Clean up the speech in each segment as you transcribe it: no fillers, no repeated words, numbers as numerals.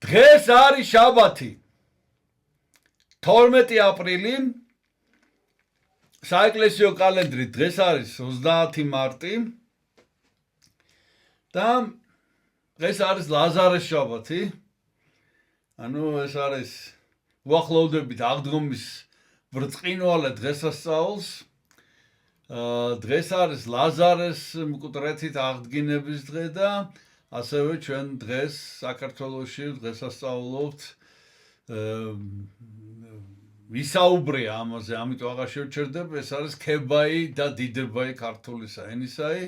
დღეს არის შაბათი 12 აპრილი საეკლესიო კალენდრით დღეს არის 30 მარტი და დღეს არის ლაზარეს შაბათი ანუ ეს არის უახლოვდებით აღდგომის ბრწყინვალე დღესასწაულს დღეს არის ლაზარეს მკვდრეთით აღდგინების დღე და ასევე ჩვენ დღეს საქართველოში დღესასწაულობთ ვისაუბრია ამაზე, ამიტომ აღარ შევჩერდებ, ეს არის ქებაი და დიდებაი ქართულისა ენისაი.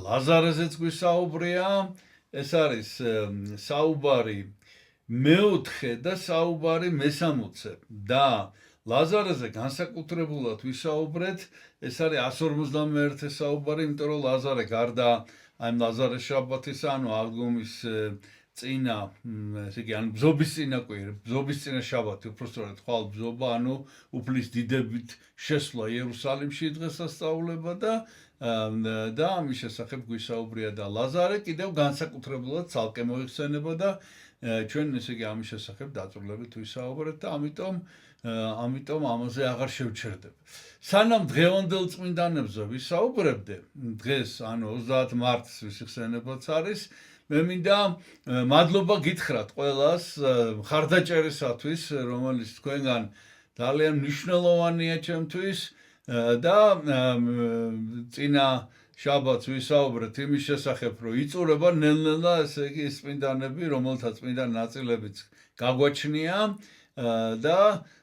ლაზარეზეც გვისაუბრია, ეს არის საუბარი მეოთხე და საუბარი მესამოცე და ლაზარეზე განსაკუთრებულად ვისაუბრეთ, ეს არის 151 საუბარი, იმიტომ რომ ლაზარე გარდა აი ლაზარეს შაბათის ანუ აღდგომის წინა ესე იგი ანუ ბზობის წინა კვირა, ბზობის წინა შაბათი, უბრალოდ ხვალ ბზობა, ანუ უფლის დიდებით შესვლა იერუსალიმში დღესასწაულება და ამის შესახებ გვისაუბრია და ლაზარე კიდევ განსაკუთრებულად ცალკე მოიხსენება და ჩვენ ესე იგი ამის შესახებ დაწვრილებით ვისაუბრეთ და ამიტომ ამაზე აღარ შევჩერდებ. სანამ დღევანდელ წმინდანებზე ვისაუბრებდე, დღეს ანუ 30 მარტს ვისიხსენებაც არის, მე მინდა მადლობა გითხრათ ყველას მხარდაჭერისათვის, რომელიც თქვენგან ძალიან მნიშვნელოვანია ჩემთვის და წინა შაბათს ვისაუბრეთ იმის შესახებ, რომ იწურება ნელ-ნელა ესე იგი წმინდანები, რომელთაც წმინდა ნაწილებიც გაგვაჩნია და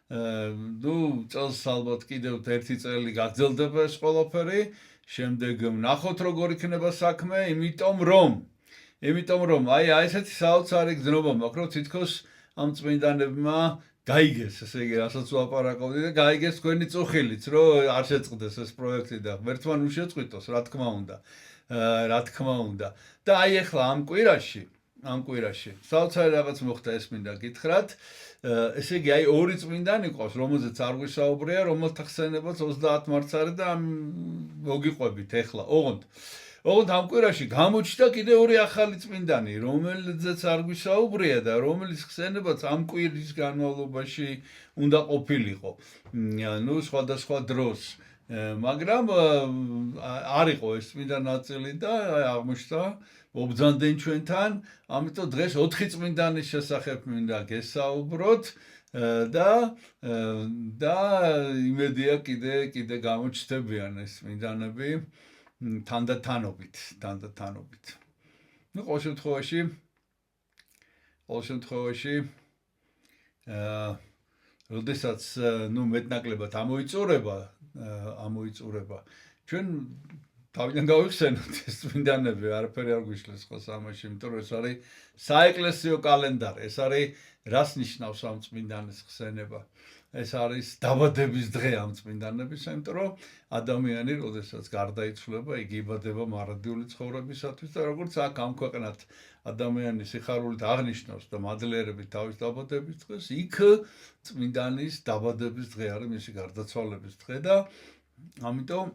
წელს ალბათ კიდევ ერთი წელი გაგრძელდება ეს ყველაფერი, შემდეგ ვნახოთ როგორ იქნება საქმე, იმიტომ რომ აი ესეთი საოცარი გზნობა მაქვს, რომ თითქოს ამ წმინდანებმა გაიგეს, ესე იგი, რასაც ვაპარაკობდი და გაიგეს თქვენი წუხილიც, რომ არ შეწყდეს ეს პროექტი და ღმერთმა უშეწყვიტოს, რა თქმა უნდა. და აი ახლა ამ კვირაში საოცარი რაღაც მოხდა, ეს მინდა გითხრათ. ესე იგი, აი ორი წმინდანი ყავს, რომელზეც არ ვისაუბრია, რომელთა ხსენებაც 30 მარტს არის და მოგიყვებით ახლა. ოღონდ ამ კვირაში გამოჩნდა კიდე ორი ახალი წმინდანი, რომელზეც არ გვისაუბრია და რომელიც ხსენებაც ამ კვირის განმავლობაში უნდა ყოფილიყო. ნუ სხვადასხვა დროს. მაგრამ არ იყო ეს წმინდა ნაწილი და აღმოჩნდა მობრძანდნენ ჩვენთან, ამიტომ დღეს 4 წმინდანის შესახებ მინდა გესაუბროთ და იმედია კიდე გამოჩნდებიან ეს წმინდანები თანდათანობით. ნუ ყოველ შემთხვევაში როდესაც ნუ მეტნაკლებად ამოიწურება ჩვენ თავიდან გავიხსენოთ ეს წმინდანები, არაფერი არ გვიშლეს ხო სამაში, იმიტომ რომ ეს არის საეკლესიო კალენდარი, ეს არის რას ნიშნავს ამ წმინდანის ხსენება. ეს არის დაბადების დღე ამ წმინდანების, იმიტომ რომ ადამიანი, როდესაც გარდაიცვლება, იგი იბადება მარადიული ცხოვრებისათვის და როგორც აქ ამ ქვეყნად ადამიანი სიხარულით აღნიშნავს და მადლიერებით თავის დაბადების დღეს, იქ წმინდანის დაბადების დღე არის მისი გარდაცვალების დღე და ამიტომ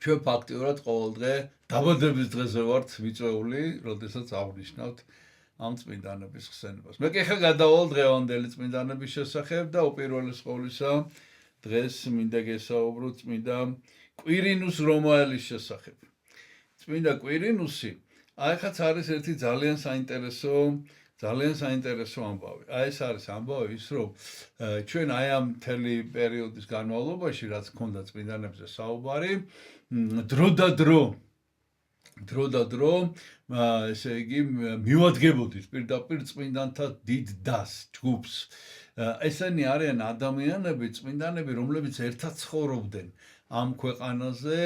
ჩვენ ფაქტიურად ყოველ დღე დაბადების დღეზე ვართ მიწვეული, როდესაც აღნიშნავთ ამ წმინდანების ხსენებას. მე კი ხა გადავალ დღევანდელი წმინდანების შესახებ და უპირველეს ყოვლისა დღეს მინდა გესაუბროთ წმინდა კვირინუს რომაელის შესახებ. წმინდა კვირინუსი, აი ხაც არის ერთი ძალიან საინტერესო ამბავი. აი ეს არის ამბავი ის, რომ ჩვენ აი ამ მთელი პერიოდის განმავლობაში, რაც ჰქონდა წმინდანებზე საუბარი, დრო და დრო ესე იგი მივადგებოდით პირდაპირ წმინდანთა დიდ დასს, ჯგუფს. ესენი არიან ადამიანები, წმინდანები, რომლებიც ერთად ცხოვრობდნენ ამ ქვეყანაზე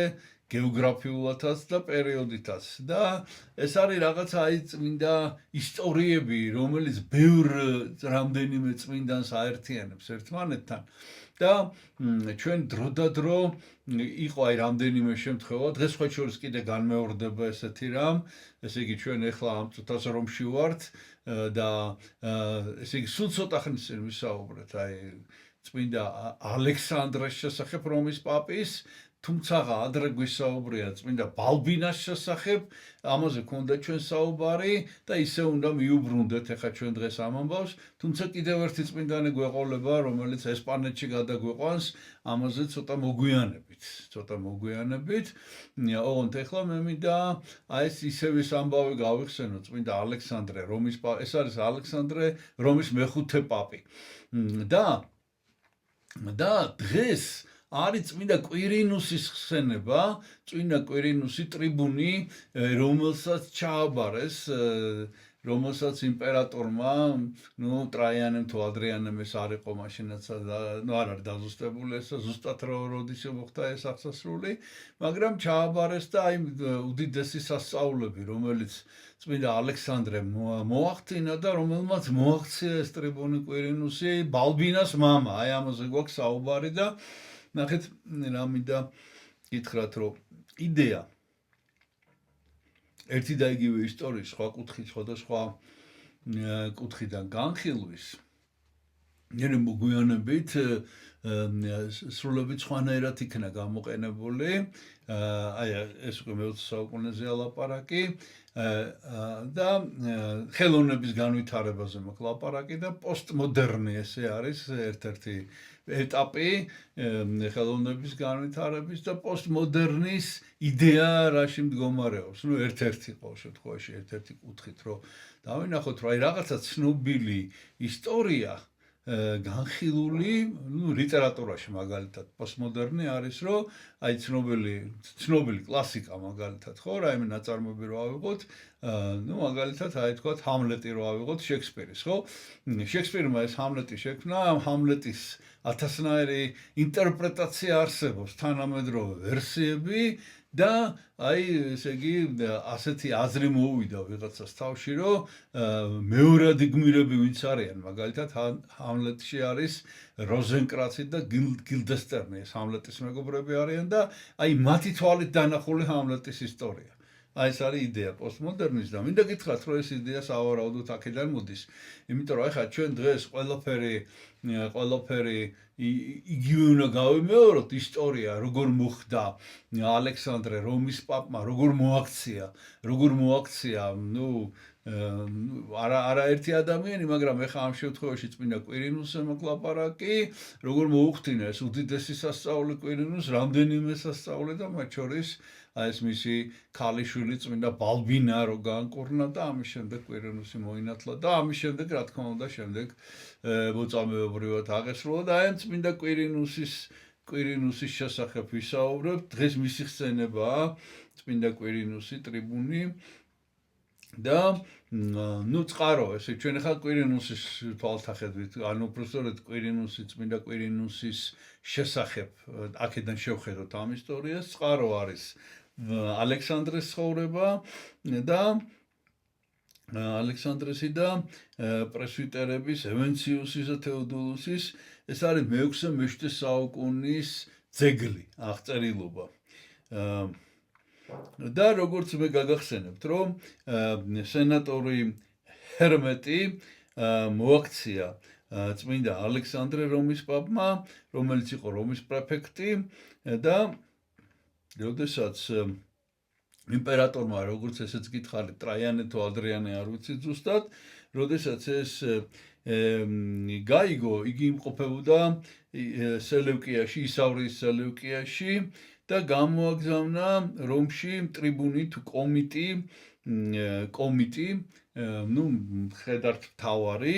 გეოგრაფიულადაც და პერიოდითაც. და ეს არის რაღაცა აი წმინდა ისტორიები, რომელიც ბევრ რამდენიმე წმინდანს აერთიანებს ერთმანეთთან. და ჩვენ დრო და დრო იყო აი რამდენიმე შემთხვევა, დღეს სხვა შორის კიდე განმეორდება ესეთი რამ, ესე იგი ჩვენ ახლა ამ წუთას რომში ვართ და ესე იგი სულ ცოტა ხნის წინ ვისაუბრეთ აი წმინდა ალექსანდრეს შესახებ რომის პაპის თუმცა ადრე გვისაუბრია წმინდა ბალბინას შესახებ, ამაზე ქონდა ჩვენ საუბარი და ისე უნდა მიუბრუნდეთ ახლა ჩვენ დღეს ამ ამბავს, თუმცა კიდევ ერთი წმინდანი გვეყოლება, რომელიც ესპანეთში გადაგვიყვანს, ამაზე ცოტა მოგვიანებით. ოღონდ ახლა მე მინდა აი ეს ისევ ის ამბავი გავიხსენო, წმინდა ალექსანდრე რომის ეს არის ალექსანდრე რომის მეხუთე პაპი. და დღეს არის წმინდა კვირინუსის ხსენება, წმინდა კვირინუსი ტრიბუნი, რომელსაც ჩააბარეს, რომელსაც იმპერატორმა, ტრაიანემ თუ ადრიანემ ეს არ იყო მაშინაც, არ არის დაზუსტებული ეს ზუსტად როდის მოხდა ეს აღსასრული, მაგრამ ჩააბარეს და აი უდიდესი სასწაულები, რომელიც წმინდა ალექსანდრე მოახდინა და რომელმაც მოაღწია ეს ტრიბუნი კვირინუსი, ბალბინას მამა, აი ამაზე გვაქვს საუბარი და ნახეთ რა მინდა გითხრათ, რომ იდეა ერთი და იგივე ისტორიის სხვა კუთხით, სხვადასხვა კუთხიდან განხილვის, ნელი მოგვიანებით სრულებით სხვანაირად იქნა გამოყენებული, აი ეს უკვე მე-20 საუკუნეზე ლაპარაკი და ხელოვნების განვითარებაზე მაქვს ლაპარაკი და პოსტმოდერნი ესე არის ერთ-ერთი ეტაპი ხელოვნების განვითარების და პოსტმოდერნის იდეა რაში მდგომარეობს. ერთ-ერთი ყოველ შემთხვევაში ერთ-ერთი კუთხით, რომ დავინახოთ, რომ აი რაღაცა ცნობილი ისტორია განხილული, ლიტერატურაში მაგალითად პოსტმოდერნი არის, რომ აი ცნობილი კლასიკა მაგალითად, ხო, რაიმე ნაწარმოები რო ავიღოთ, მაგალითად, აი თქვათ ჰამლეტი რო ავიღოთ შექსპირის, ხო? შექსპირმა ეს ჰამლეტი შექმნა, ამ ჰამლეტის ათასნაირი ინტერპრეტაცია არსებობს, თანამედროვე ვერსიები და აი ესე იგი ასეთი აზრი მოუვიდა ვიღაცას თავში, რომ მეორადი გმირები ვინც არიან, მაგალითად ჰამლეტში არის როზენკრაცი და გილდესტერნი, ეს ჰამლეტის მეგობრები არიან და აი მათი თვალით დანახული ჰამლეტის ისტორია. აი ეს არის იდეა პოსტმოდერნის და მინდა გითხრათ, რომ ეს იდეა სავარაუდოდ აქედან მოდის. იმიტომ რომ ახლა ჩვენ დღეს ყველაფერი იგივე უნდა გავიმეოროთ ისტორია, როგორ მოხდა ალექსანდრე რომის პაპმა, როგორ მოაქცია, არაერთი ადამიანი, მაგრამ ახლა ამ შემთხვევაში წმინდა კვირინუსზე მოკლაპარაკი, როგორ მოუხდინა ეს უდიდესი სასწაული კვირინუს, რამდენიმე სასწაული და მათ შორის აი ეს მისი ქალიშვილი წმინდა ბალბინა რო განკურნა და ამის შემდეგ კვირინუსი მოინათლა და ამის შემდეგ რა თქმა უნდა შემდეგ მოწამეობრივად აღესრულა და აი წმინდა კვირინუსის შესახებ ვისაუბრებ, დღეს მისი ხსენებაა წმინდა კვირინუსი ტრიბუნი და წყარო ესე ჩვენ ახლა კვირინუსის თვალთახედვით, ანუ უბრალოდ წმინდა კვირინუსის შესახებ აქედან შევხედოთ ამ ისტორიას, წყარო არის ალექსანდრეს ცხოვრება და ალექსანდრესი და პრესვიტერების ევენციუსის და თეოდულუსის ეს არის მე-6-მე-7 საუკუნის ძეგლი, აღწერილობა. და როგორც მე გაგახსენებთ, რომ სენატორი ჰერმეტი მოაქცია წმინდა ალექსანდრე რომის პაპმა, რომელიც იყო რომის პრეფექტი და როდესაც იმპერატორმა, როგორც ესეც გითხარით, ტრაიანე თუ ადრიანე არ ვიცი ზუსტად, როდესაც ეს გაიგო, იგი იმყოფებოდა სელევკიაში, ისავრიის სელევკიაში და გამოაგზავნა რომში ტრიბუნი თუ კომიტი, ხედართ მთავარი,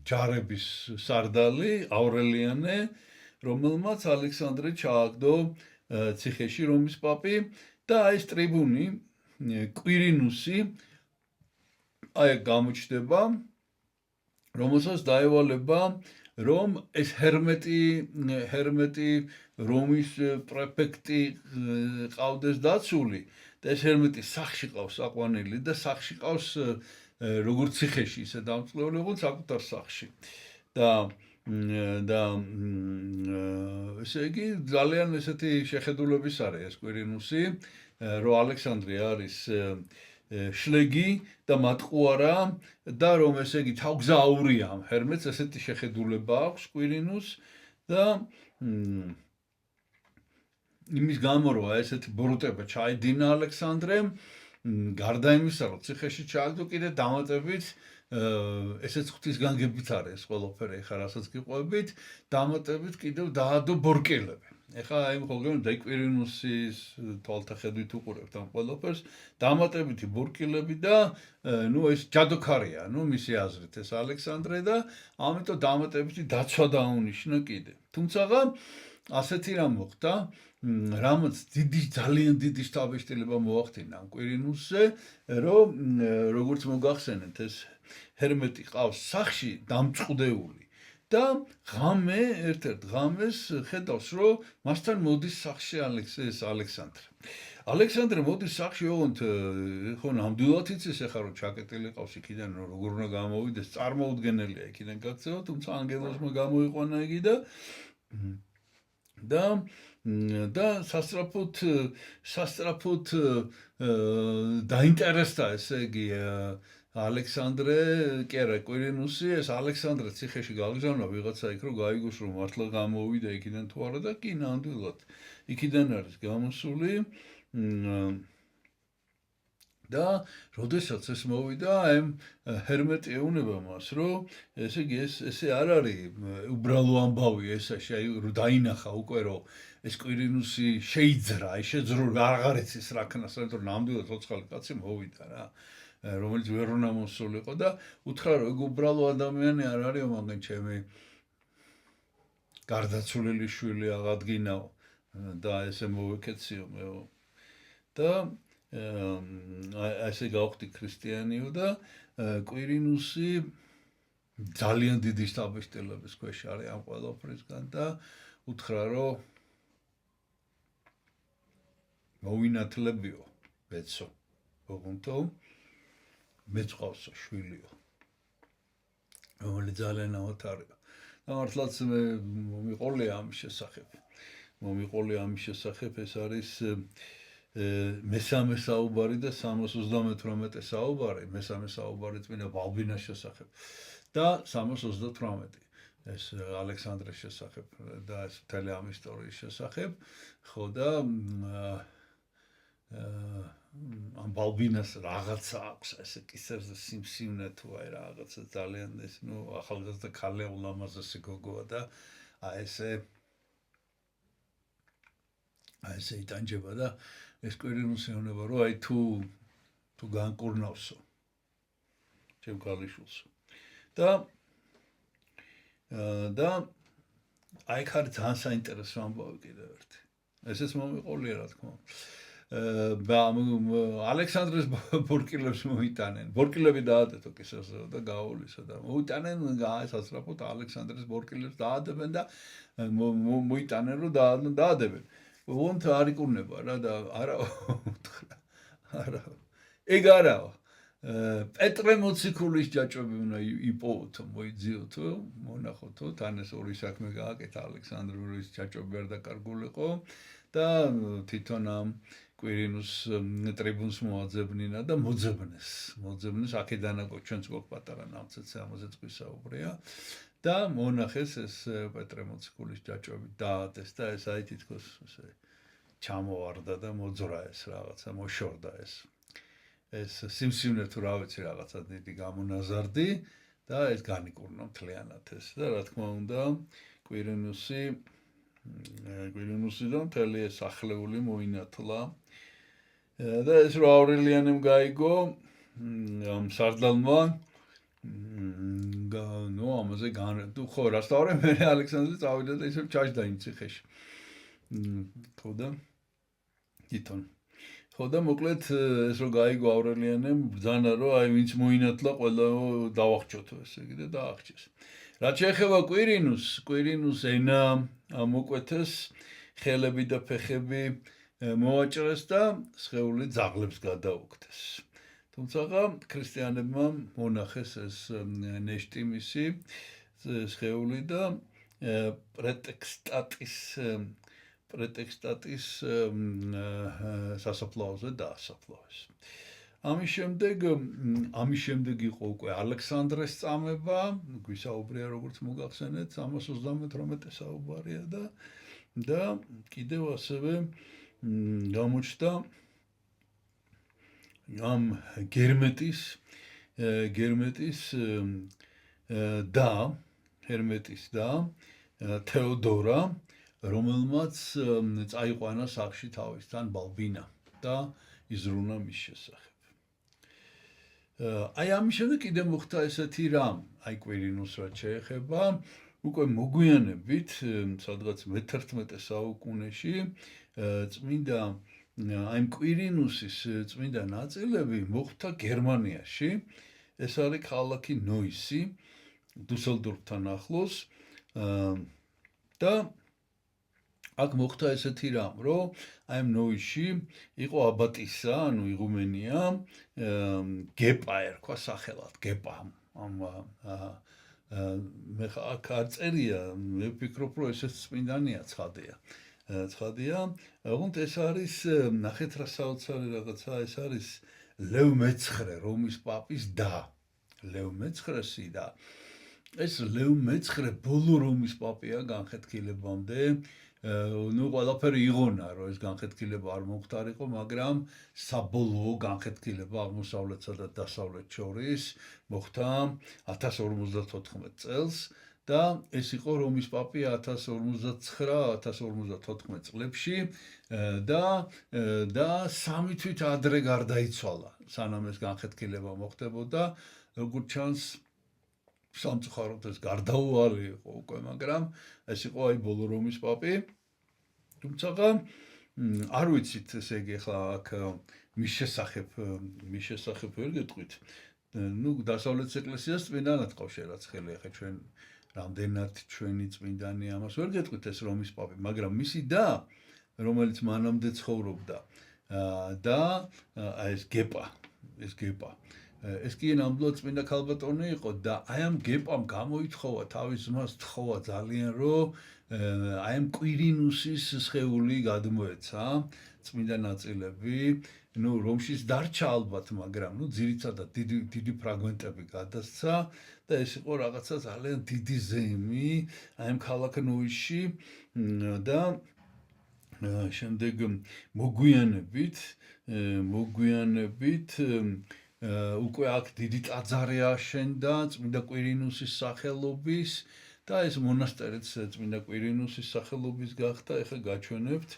ჯარების სარდალი ავრელიანე, რომელმაც ალექსანდრე ჩააგდო ციხეში რომის პაპი და ეს ტრიბუნი კვირინუსი აი გამოჩნდება, რომელსაც დაევალება რომ ეს ჰერმეტი რომის პრეფექტი ყავდეს დაცული და ეს ჰერმეტი სახლში ყავს აყვანილი და სახლში ყავს როგორც ციხეში ისე დამწყლელი, როგორც საკუთარ სახლში და ესე იგი ძალიან ესეთი შეხედულების არის ეს კვირინუსი, რომ ალექსანდრე არის შლეგი და მატყუარა და რომ ესე იგი თავგზა აურია ამ ჰერმეტს, ესეთი შეხედულება აქვს კვირინუს და იმის გამო რომ ესეთი ბოროტება ჩაიდინა ალექსანდრემ გარდა იმისა რომ ციხეში ჩააგდო კიდე დამატებით ესეც ღვთისგანგებით არის ეს ყველაფერი ეხლა რასაც გიყვებით დამატებით კიდევ დაადო ბორკილები ეხლა აი ხოლმე და კვირინუსის თვალთახედვით უყურებთ ამ ყველაფერს დამატებითი ბორკილები და ნუ ეს ჯადოქარია ნუ მისი აზრით ეს ალექსანდრე და ამიტომ დამატებითი დაცვა დაუნიშნა კიდე თუმცა ასეთი რამ მოხდა რამაც ძალიან დიდი შთაბეჭდილება მოახდინა კვირინუსზე რომ როგორც მოგახსენეთ ეს ჰერმეტი ყავს სახში დამწყდეული და ღამე ერთ-ერთ ღამეს ხედავს რომ მასთან მოდის სახში ალექსანდრე მოდის სახში ოღონდ ხო ნამდვილად იცის ახლა რომ ჩაკეტილი ყავს იქიდან როგორ უნდა გამოვიდეს წარმოუდგენელია იქიდან გაქცევა თუმცა ანგელოზმა გამოიყვანა იგი და სასტრაფოდ დაინტერესდა ესე იგი ალექსანდრე კი არა კვირინუსი ეს ალექსანდრე ციხეში გაგზავნა ვიღაცა იქ რომ გაიგოს რომ მართლა გამოვიდა იქიდან თუ არა და კი ნამდვილად იქიდან არის გამოსული და როდესაც ეს მოვიდა აი ჰერმეტი ეუნება მას რომ ესე იგი ესე არ არის უბრალო ამბავი ესაში აი რომ დაინახა უკვე რომ ეს კვირინუსი შეიძრა აი შეძრო აღარ იცის რა ქნას რომ ნამდვილად ცოცხალი კაცი მოვიდა რა რომელიც ვერ უნდა მოსულიყო და უთხრა რომ ეგ უბრალო ადამიანი არ არის მაგრამ ჩემი გარდაცვლილი შვილი აღადგინაო და ესე მოვეკეციო მეო და ასე გავხდი ქრისტიანიო და კვირინუსი ძალიან დიდი შთაბეჭდილების ქვეშ არის ამ ყველაფრისგან და უთხრა რომ მოვინათლებიო ბეცო ოღონდ მეც ყავსო შვილიო რომელიც ძალიან ავათარია და მართლაც მე მომიყოლია ამის შესახებ ეს არის მესამე საუბარი და 338 საუბარი მესამე საუბარი წმინდა ბალბინას შესახებ და 338 ეს ალექსანდრეს შესახებ და ეს მთელი ამ ისტორიის შესახებ ხო და ამ ბალბინას რაღაცა აქვს ესე კისერზე სიმსივნე თუ აი რაღაცა ძალიან ეს ნუ ახალგაზრდა ქალი ულამაზესი გოგოა და აი ესე იტანჯება და ეს კვირინუსი ეუბნება რომ აი თუ განკურნავსო ჩემ ქალიშვილსო და აი ხარ ძალიან საინტერესო ამბავი კიდევ ერთი ესეც მომიყოლია რა თქმა უნდა ალექსანდრეს ბორკილებს მოიტანენ ბორკილები დაადეთო კისერზე და გაავლისა და მოიტანენ სასწრაფოდ ალექსანდრეს ბორკილებს დაადებენ და მოიტანენ რომ დაადებენ ვონთ არ იკურნება რა და არა ეგ არაო პეტრე მოციქულის ჯაჭვები უნდა იპოვოთ მოიძიოთო მონახოთო თან ეს ორი საქმე გააკეთა ალექსანდრეს ჯაჭვები არ დაკარგულიყო და თვითონ ამ კვირინუს ტრიბუნს მოაძებნინა და მოძებნეს აქედანაკო ჩვენც გვაქვს პატარა ნამცეცი 60 წლის საუბრია და მონახეს ეს პეტრე მოციქულის ჯაჭვები დაადეს და ეს აი თითქოს ესე ჩამოვარდა და მოძრა ეს რაღაცა მოშორდა ეს სიმსივნე თუ რა ვიცი რაღაცა დიდი გამონაზარდი და ეს განიკურნა მთლიანად ეს და რა თქმა უნდა კვირინუსი და მთელი ეს ახლეული მოინათლა და ეს რო ავრელიანემ გაიგო ამ სარდალმა ნუ ამაზე თუ ხო რასტავრე მე ალექსანდრე წავიდა და ისე ჩაჯდა იმ ციხეში ხო და თვითონ ხო და მოკლედ ეს რო გაიგო ავრელიანემ ბრძანა რომ აი ვინც მოინათლა ყველა დავახჭოთო ესე იგი და დაახჭეს რაც შეეხება კვირინუს ენა მოკვეთეს ხელები და ფეხები მოაჭრეს და სხეული ძაღლებს გადაუგდეს თუმცა ქრისტიანებმა მონახეს ეს ნეშტი მისი სხეული და პრეტექსტატის სასაფლაოზე დაასაფლავეს ამის შემდეგ იყო უკვე ალექსანდრეს წამება გვისაუბრია როგორც მოგახსენეთ 338 საუბარია და და კიდევ ასევე გამოჩნდა ამ გერმეტის და ჰერმეტის და თეოდორა, რომელმაც წაიყვანა სახლში თავისთან ბალბინა და იზრუნა მის შესახებ. აი ამის შემდეგ კიდე მოხდა ესეთი რამ, აი კვირინუს რაც შეეხება, უკვე მოგვიანებით, სადღაც მე-11 საუკუნეში, წმინდა აი კვირინუსის წმინდა ნაწილები მოხდა გერმანიაში. ეს არის ქალაქი ნოისი, დუსელდორფთან ახლოს და აქ მოხდა ესეთი რამ, რომ აი ამ ნოისში იყო აბატისა, ანუ იღუმენია, გეპა ერქვა სახელად, გეპა. მე აქ არ წერია, მე ვფიქრობ, რომ ესეც წმინდანია ცხადია. ოღონდ ეს არის ნახეთ რა საოცარი რაღაცა, ეს არის ლევ მე-9 რომის პაპის და ლევ მე-9-ი და ეს ლევ მე-9 ბოლო რომის პაპია განხეთქილებამდე. ნუ ყველაფერი იღონა, რომ ეს განხეთქილება არ მომხდარიყო, მაგრამ საბოლოო განხეთქილება აღმოსავლეთსა და დასავლეთს შორის მოხდა 1054 წელს და ეს იყო რომის პაპი 1059-1054 წლებში და 3 თვით ადრე გარდაიცვალა, სანამ ეს განხეთქილება მოხდებოდა. როგორც ჩანს, სამწუხაროდ ეს გარდაუვალი იყო უკვე, მაგრამ ეს იყო აი ბოლო რომის პაპი. თუმცა არ ვიცით, ესე იგი ახლა აქ მის შესახებ ვერ გეტყვით. ნუ დასავლეთის ეკლესიას წმინდანად ყავს შერაცხელი, ახლა ჩვენ რამდენად ჩვენი წმინდანი ამას ვერ გეტყვით ეს რომის პაპი, მაგრამ მისი და, რომელიც მანამდე ცხოვრობდა და ეს გეპა. ეს კი ნამდვილად წმინდა ქალბატონი იყო და აი ამ გეპამ გამოითხოვა თავის ძმას თხოვა ძალიან, რომ აი ამ კვირინუსის სხეული გადმოეცა, წმინდა ნაწილები, ნუ რომშიც დარჩა ალბათ, მაგრამ ნუ ძირითადად დიდი ფრაგმენტები გადასცა და ეს იყო რაღაცა ძალიან დიდი ზეიმი აი ამ ქალაქ ნოისში და შემდეგ მოგვიანებით უკვე აქ დიდი ტაძარი აშენდა წმინდა კვირინუსის სახელობის და ეს მონასტერიც წმინდა კვირინუსის სახელობის გახდა. ეხლა გაჩვენებთ,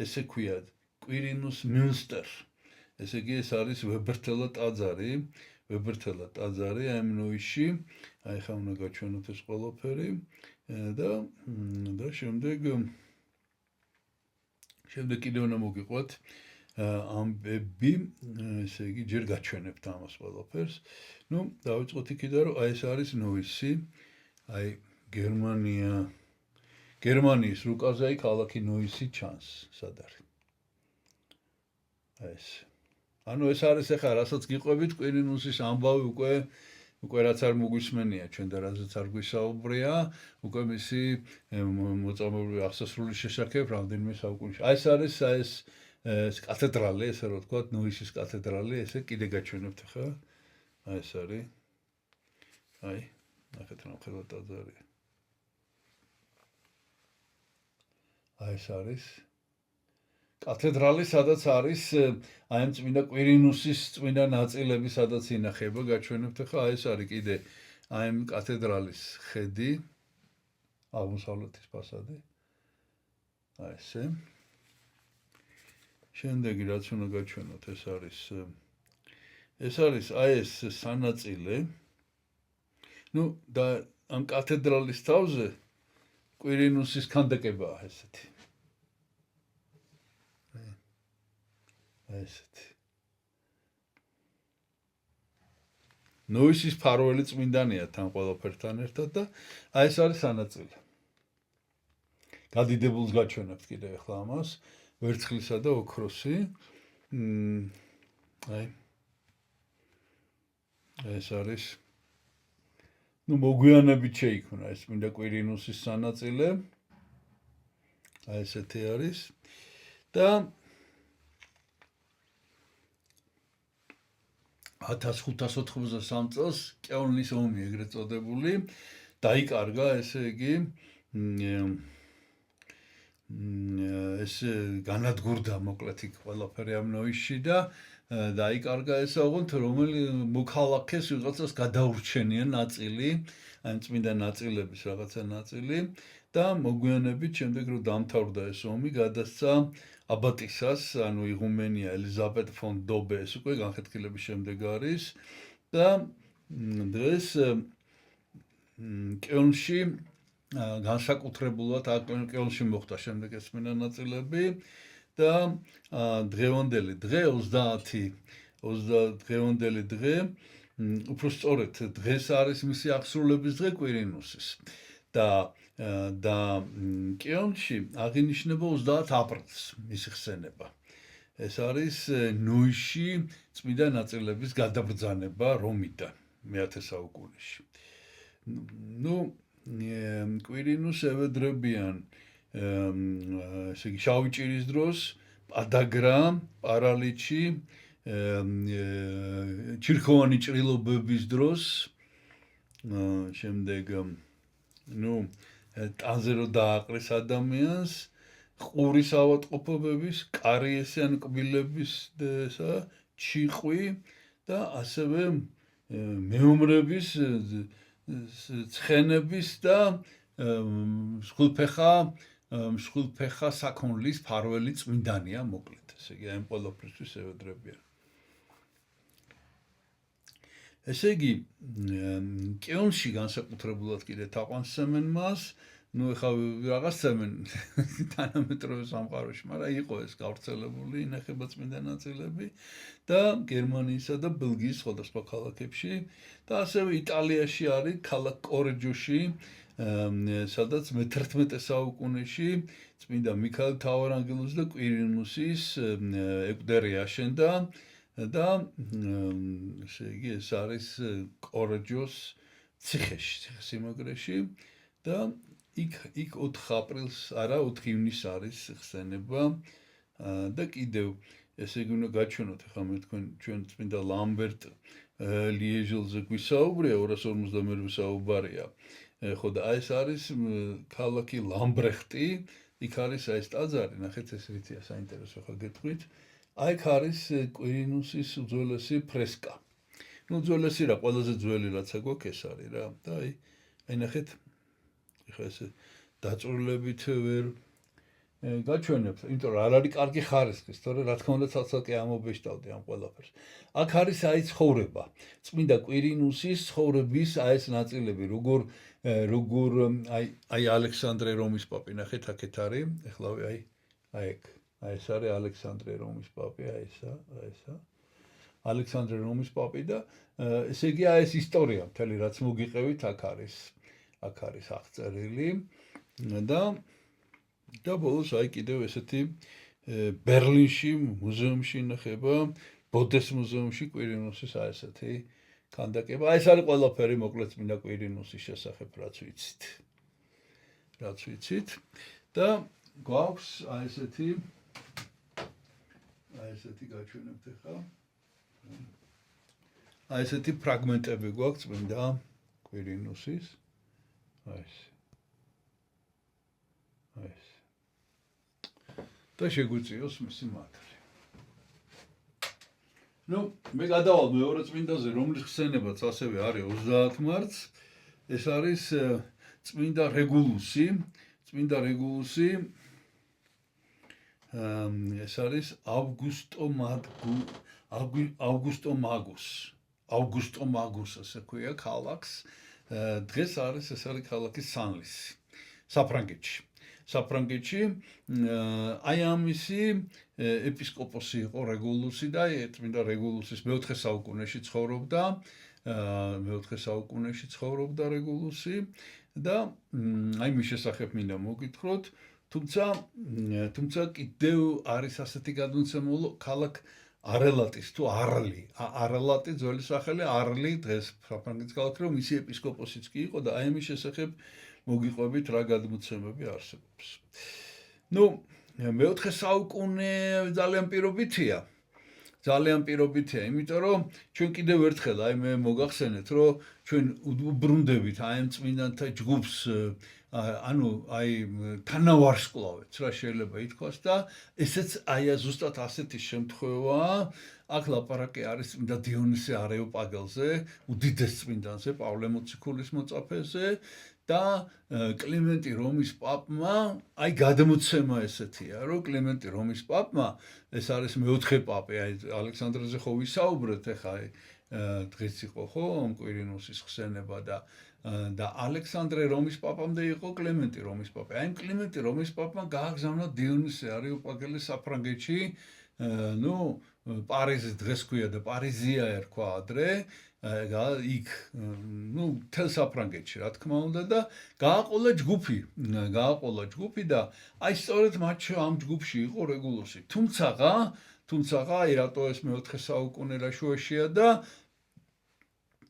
ესე ქვია კვირინუს მუნსტერ. ესე იგი ეს არის ვებერთელა ტაძარი ამ ნოისში. აი ხა უნდა გაჩვენოთ ეს ყველაფერი და შემდეგ კიდევ უნდა მოგიყვათ ამბები, ესე იგი ჯერ გაჩვენებთ ამას ყველაფერს. ნუ დავიწყოთ იქიდან, რომ აი ეს არის ნოისი, აი გერმანიის რუკაზე აი ქალაქი ნოისი ჩანს, სად არის. აი ეს. ანუ ეს არის ახლა რასაც გიყვებით კვირინუსის ამბავი უკვე რაც არ მოგვისმენია ჩვენ და რაზეც არ გვისაუბრია, უკვე მისი მოწამებული აღსასრულის შესახებ რამდენიმე საუკუნეში. აი ეს არის ეს კათედრალი, ესე რომ ვთქვათ, ნოისის კათედრალი, ესე კიდე გაჩვენებთ ხა. აი ეს არის. აი, ნახეთ რა ხელა ტაძარი. აი ეს არის კათედრალი, სადაც არის აი ამ წმინდა კვირინუსის წმინდა ნაწილები, სადაც ინახება, გაჩვენებთ ხა. აი ეს არის კიდე აი ამ კათედრალის ხედი, აღმოსავლეთის ფასადი. აი ესე. შემდეგი რაც უნდა გაჩვენოთ, ეს არის აი ეს სანაწილე. ნუ და ამ კათედრალის თავზე კვირინუსის ქანდაკებაა ესეთი. აი ესეთი. ნოისის ფარველი წმინდანია თან ყველაფერთან ერთად და აი ეს არის სანაწილე. გადიდებულს გაჩვენებთ კიდე ახლა ამას. ვერცხლისა და ოქროსი. აი ეს არის ნუ მოგვიანებით შეიქმნა ეს წმინდა კვირინუსის სანაწილე. აი ესეთი არის და 1593 წელს კელნის ომი ეგრეთ წოდებული დაიკარგა, ესე იგი ეს განადგურდა მოკლედ იქ ყველაფერი ამ ნოისში და დაიკარგა ესა ოღონდ რომელი მოქალაქეს ვიღაცას გადაურჩენია ნაწილი, ან წმინდა ნაწილების რაღაცა ნაწილი და მოგვიანებით შემდეგ რომ დამთავრდა ეს ომი, გადასცა აბატისას, ანუ იღუმენია ელიზაბეთ ფონ დობე, ეს უკვე განხეთქილების შემდეგ არის და დღეს კელნში განსაკუთრებულად კელნში მოხდა შემდეგ ეს წმინდა ნაწილები და დღევანდელი დღე 30 დღევანდელი დღე უფრო სწორედ დღეს არის მისი აღსრულების დღე კვირინუსის და კელნში აღინიშნება 30 აპრილს მისი ხსენება. ეს არის ნოიში წმინდა ნაწილების გადაბრძანება რომიდან მე-10 საუკუნეში. ნუ კვირინუს ევედრებიან ესე იგი შავი ჭირის დროს, პადაგრა, პარალიჩი, ჩირქოვანი ჭრილობების დროს, შემდეგ ნუ ტანზე რო დააყრეს ადამიანს, ყურის ავადმყოფობების, კარიესიან კბილების ჩიყვი და ასევე მეომრების ცხენების და მსხვილფეხა საქონლის ფარველი წმინდანია მოკლედ. ესე იგი ამ ყველაფრისთვის ევედრებიან. ესე იგი კელნში განსაკუთრებულად კიდე თაყვანსემენ მას, ნუ ეხლა რაღაცემენ თანამედროვე სამყაროში, მაგრამ იყო ეს გავრცელებული ინახება წმინდა ნაწილები და გერმანიისა და ბელგიის სხვადასხვა ქალაქებში და ასევე იტალიაში არის ქალაქ კორეჯოში, სადაც მე-11 საუკუნეში წმინდა მიქაელ მთავარანგელოზი და კვირინუსის ეკვდერი აშენდა და ესე იგი ეს არის კორეჯოს ციხეში, ციხესიმაგრეში და იქ 4 აპრილს, არა 4 ივნისს არის ხსენება და კიდევ ესე იგი უნდა გაჩვენოთ ახლა მე თქვენ ჩვენ წმინდა ლამბერტ ლიეჟელზე გვისაუბრია 252 საუბარია. ხო და ეს არის ქალაქი ლამბრეხტი, იქ არის ეს ტაძარი, ნახეთ ეს რითია საინტერესო ხა გეტყვით. აი აქ არის კვირინუსის უძველესი ფრესკა. ნუ უძველესი რა, ყველაზე ძველი რაცა გვაქვს ეს არის რა და აი ნახეთ ეხლა ეს დაწვრილებით ვერ გაჩვენებთ, იმიტომ რომ არ არის კარგი ხარისხის, თორე რა თქმა უნდა ცალ-ცალკე ამობეშტავდი ამ ყველაფერს. აქ არის აი ცხოვრება, წმინდა კვირინუსის ცხოვრების აი ეს ნაწილები, როგორ აი ალექსანდრე რომის პაპი, ნახეთ აქეთ არის, ეხლა აი ეგ, აი ეს არის ალექსანდრე რომის პაპი, აი ესა. ალექსანდრე რომის პაპი და ესე იგი აი ეს ისტორია, მთელი რაც მოგიყევით, აქ არის აღწერილი და ბოლოს აი კიდევ ესეთი ბერლინში მუზეუმში ინახება, ბოდეს მუზეუმში კვირინუსის აი ესეთი ქანდაკება. აი ეს არის ყველაფერი მოკლედ წმინდა კვირინუსის შესახებ, რაც ვიცით და გვაქვს აი ესეთი გაჩვენებთ ახლა. აი ესეთი ფრაგმენტები გვაქვს წმინდა კვირინუსის. აი ეს და შეგვიწიოს მისი მართლი. ნუ მე გადავალ მეორე წმინდაზე, რომლის ხსენებაც ასევე არის 30 მარტს. ეს არის წმინდა რეგულუსი. ეს არის აუგუსტო მაგუს ასე ქვია ქალაქს. დღეს ეს არის ქალაქი სანლისი, საფრანგეთში. აი ამისი ეპისკოპოსი იყო რეგულუსი და წმინდა რეგულუსის მე-4 საუკუნეში ცხოვრობდა რეგულუსი და აი მის შესახებ მინდა მოგითხროთ, თუმცა კიდევ არის ასეთი გადმოცემული ქალაქ არელატის თუ არლატი ძველი სახელი არლი დღეს საფრანგეთის ქალაქი, რომ მისი ეპისკოპოსიც კი იყო და აი ამის შესახებ მოგიყვებით რა გადმოცემები არსებობს. ნუ მე-4 საუკუნე ძალიან პირობითია. ძალიან პირობითია, იმიტომ რომ ჩვენ კიდევ ერთხელ აი მე მოგახსენეთ, რომ ჩვენ უბრუნდებით აი ამ წმინდანთა ჯგუფს ანუ აი თანავარსკვლავედს რა შეიძლება ითქვას და ესეც აი ზუსტად ასეთი შემთხვევაა. აქ ლაპარაკი არის წმინდა დიონისე არეოპაგელზე, უდიდეს წმინდანზე, პავლე მოციქულის მოწაფეზე და კლიმენტი რომის პაპმა აი გადმოცემა ესეთია, რომ კლიმენტი რომის პაპმა ეს არის მეოთხე პაპი, აი ალექსანდრეზე ხო ვისაუბრეთ, ეხა აი დღეს იყო ხო კვირინუსის ხსენება და ალექსანდრე რომის პაპამდე იყო კლიმენტი რომის პაპი. აი კლიმენტი რომის პაპმა გააგზავნა დიონისე არეოპაგელი საფრანგეთში, ნუ პარიზის დღეს ქვია და პარიზია ერქვა ადრე, იქ ნუ თელ საფრანგეთში რა თქმა უნდა და გააყოლა ჯგუფი და აი სწორედ მათ ამ ჯგუფში იყო რეგულუსი. თუმცა აი რატო ეს მეოთხე საუკუნეა შუაშია და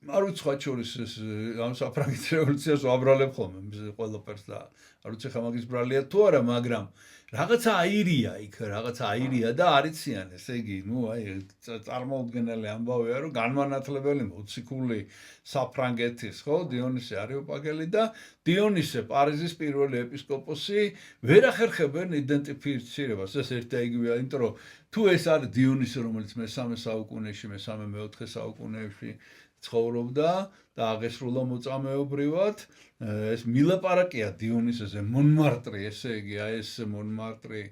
არ ვიცი სხვა შორის ეს ამ საფრანგეთის რევოლუციას ვაბრალებ ხოლმე ყველაფერს და არ ვიცი ხა მაგის ბრალია თუ არა, მაგრამ რაღაცა აირია და არიციან, ესე იგი, ნუ აი წარმოუდგენელი ამბავია, რომ განმანათლებელი მოციქული საფრანგეთის, ხო, დიონისე არეოპაგელი და დიონისე პარიზის პირველი ეპისკოპოსი ვერ ახერხებენ იდენტიფიცირებას, ეს ერთ და იგივეა, იმიტომ რომ თუ ეს არის დიონისე, რომელიც მესამე მეოთხე საუკუნეებში ცხოვრობდა და აღესრულა მოწამეობრივად, ეს მილაპარაკია დიონისეზე მონმარტრი, ესე იგი, აი ეს მონმარტრი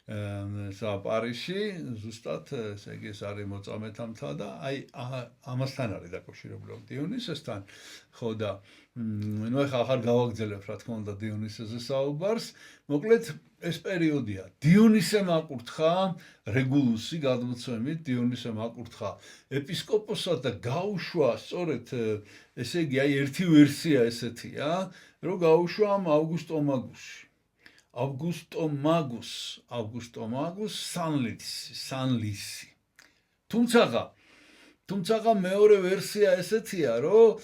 პარიზში, ზუსტად, ესე იგი, ეს არის მოწამეთა მთა და აი ამასთან არის დაკავშირებული დიონისესთან, ხო და ნუ ახლა ახარ გავაგრძელებ რა თქმა უნდა დიონისეზე საუბარს, მოკლედ ეს პერიოდია. დიონისემ აკურთხა რეგულუსი გადმოცემით, დიონისემ აკურთხა ეპისკოპოსად და გაუშვა სწორედ ესე იგი, აი ერთი ვერსია ესეთია, რომ გაუშვა ამ აუგუსტო მაგუს სანლისი. თუმცა მეორე ვერსია ესეთია, რომ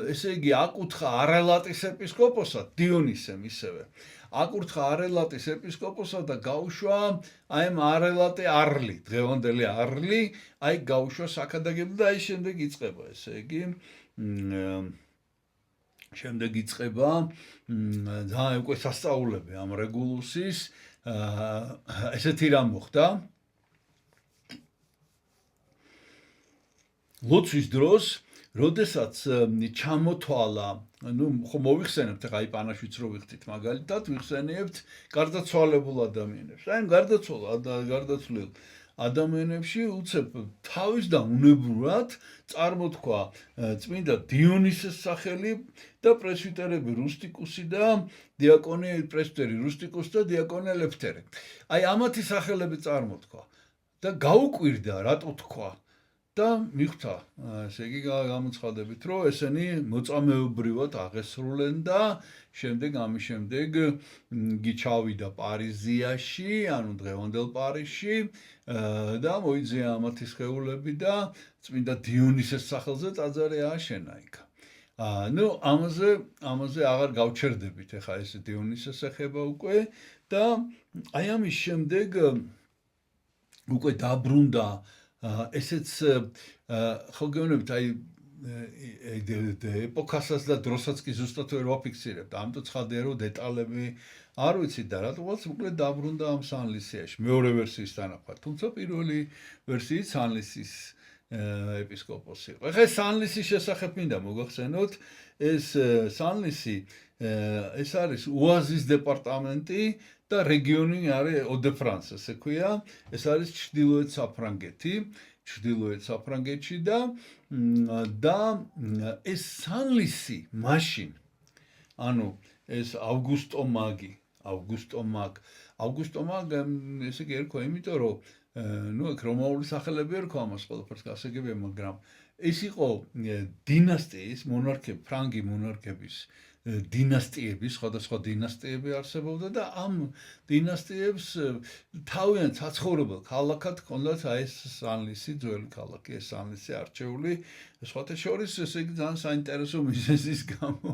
ესე იგი აკურთხა არელატის ეპისკოპოსად, დიონისემ ისევე. აკურთხა არელატის ეპისკოპოსად და გაუშვა აი ამ არელატე არლი, დღევანდელი არლი, აი გაუშვა საქადაგებლად და აი შემდეგ იწყება, ესე იგი ძალიან უკვე სასწაულები ამ რეგულუსის, ესეთი რამ მოხდა. ლოცვის დროს, როდესაც ჩამოთვალა, ნუ ხო მოვიხსენებთ ახლა აი პანაშვიც რო ვიხდით მაგალითად, ვიხსენებთ გარდაცვალებულ ადამიანებს. აი გარდაცვლილ ადამიანებში უცებ თავის და უნებურად წარმოთქვა წმინდა დიონისეს სახელი და პრესვიტერები რუსტიკუსი და პრესვიტერი რუსტიკუსი და დიაკონი ლეფტერი. აი ამათი სახელები წარმოთქვა და გაუკვირდა რატო თქვა და მიხვდა, ესე იგი გამოცხადებით, რომ ესენი მოწამეობრივად აღესრულენ და ამის შემდეგ ჩავიდა პარიზიაში, ანუ დღევანდელ პარიზში და მოიძია ამათი სხეულები და წმინდა დიონისეს სახელზე ტაძარი ააშენა იქ. ნუ ამაზე აღარ გავჩერდებით, ეხა ეს დიონისეს ეხება უკვე და აი ამის შემდეგ უკვე დაბრუნდა ესეც ხო გეუბნებით აი ეპოქასაც და დროსაც კი ზუსტად ვერ ვაფიქსირებთ, ამიტომ ცხადია რომ დეტალები არ ვიცით და რატომაც მოკლედ დაბრუნდა ამ სანლისიაში მეორე ვერსიის თანახმად, თუმცა პირველი ვერსიით სანლისის ეპისკოპოსი იყო. ეხლა სანლისის შესახებ მინდა მოგახსენოთ, ეს სანლისი ეს არის უაზის დეპარტამენტი და რეგიონი არის ოდე-ფრანს, ესე ქვია, ეს არის ჩრდილოეთ საფრანგეთში და ეს სანლისი მაშინ, ანუ ეს აუგუსტო მაგ, ესე იგი ერქვა, იმიტომ რომ ნუ ეგ რომაული სახელები ერქვა ამას ყველაფერს გასაგებია, მაგრამ ეს იყო დინასტიის ფრანგი მონარქების დინასტიების, სხვადასხვა დინასტიები არსებობდა და ამ დინასტიებს თავიანთ საცხოვრებელ ქალაქად ჰქონდათ აი ეს სანლისი, ძველი ქალაქი, ეს სანლისი არჩეული, სხვათა შორის ესე იგი ძალიან საინტერესო მიზეზის გამო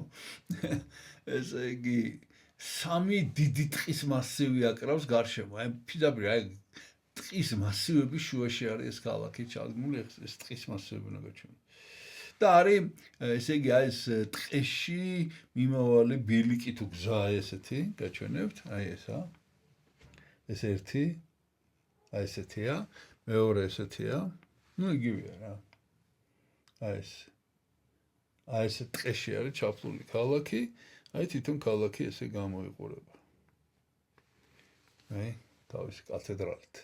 ესე იგი 3 დიდი ტყის მასივი აკრავს გარშემო. აი პირდაპირ აი ტყის მასივების შუაში არის ეს ქალაქი ჩადგმული, ეს ტყის მასივები უნდა გაჩვენოთ. და არის ესე იგი ეს ტყეში მიმავალი ბილიკი თუ გზა ესეთი გაჩვენებთ, აი ესა. ეს ერთი, აი ესეთია, მეორე ესეთია. ნუ იგივეა რა. აი ეს. აი ეს ტყეში არის ჩაფლული ქალაქი, აი თვითონ ქალაქი ესე გამოიყურება. აი, თავისი კათედრალით.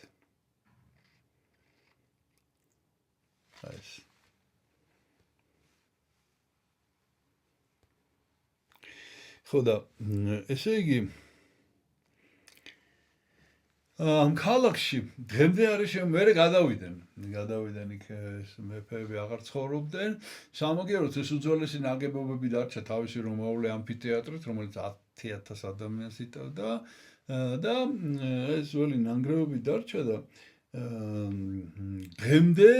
აი ეს. ხო და ესე იგი ამ ქალაქში დღემდე არის მე გადავიდნენ იქ მეფეები აღარ ცხოვრობდნენ სამაგიეროდ ეს უძველესი ნაგებობები დარჩა თავისი რომაული ამფითეატრით რომელიც 10,000 ადამიანს იტევდა და ეს ძველი ნანგრევები დარჩა და დღემდე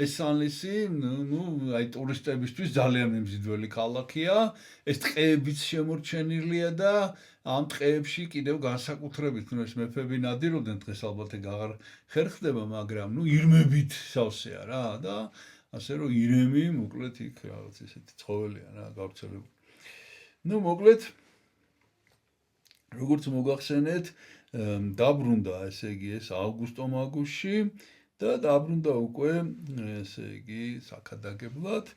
ეს სანლისი ნუ აი ტურისტებისთვის ძალიან მემზიდველი ქალაქია ეს ტყეებიც შემორჩენილია და ამ ტყეებში კიდევ განსაკუთრებით ნუ ეს მეფეები ნადირობდნენ დღეს ალბათ ეგ აღარ ხერხდება მაგრამ ნუ ირმებით სავსეა რა და ასე რომ ირემი მოკლედ იქ რაღაც ესეთი ცხოველია რა გავრცელებული ნუ მოკლედ როგორც მოგახსენეთ დაბრუნდა ესე იგი ეს აუგუსტო-მაგუსში და დაბრუნდა უკვე ესე იგი საქადაგებლად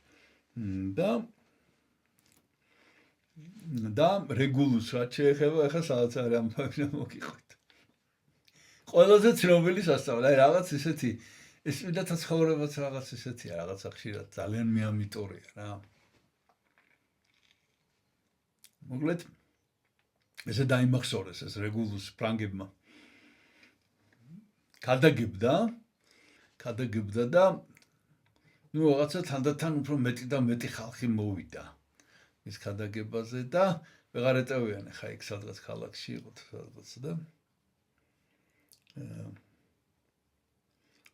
და რეგულუს რაც შეეხება ახლა სადაც არის ამ ფაქტს მოგიყვეთ. ყველაზე ცნობილი სასწავლო, აი რაღაც ესეთი ეს ვიდაცა ცხოვრებაც რაღაც ესეთია, რაღაცა ხშირად ძალიან მეამიტორია რა. მოკლედ ესე დაიმახსოვრეს ეს რეგულუს ფრანგებმა. ქადაგებდა და ნუ რაღაცა თანდათან უფრო მეტი და მეტი ხალხი მოვიდა. ის ქადაგებაზე და ვეღარ ეტევიან ხა იქ სადღაც ქალაქში იყო სადღაც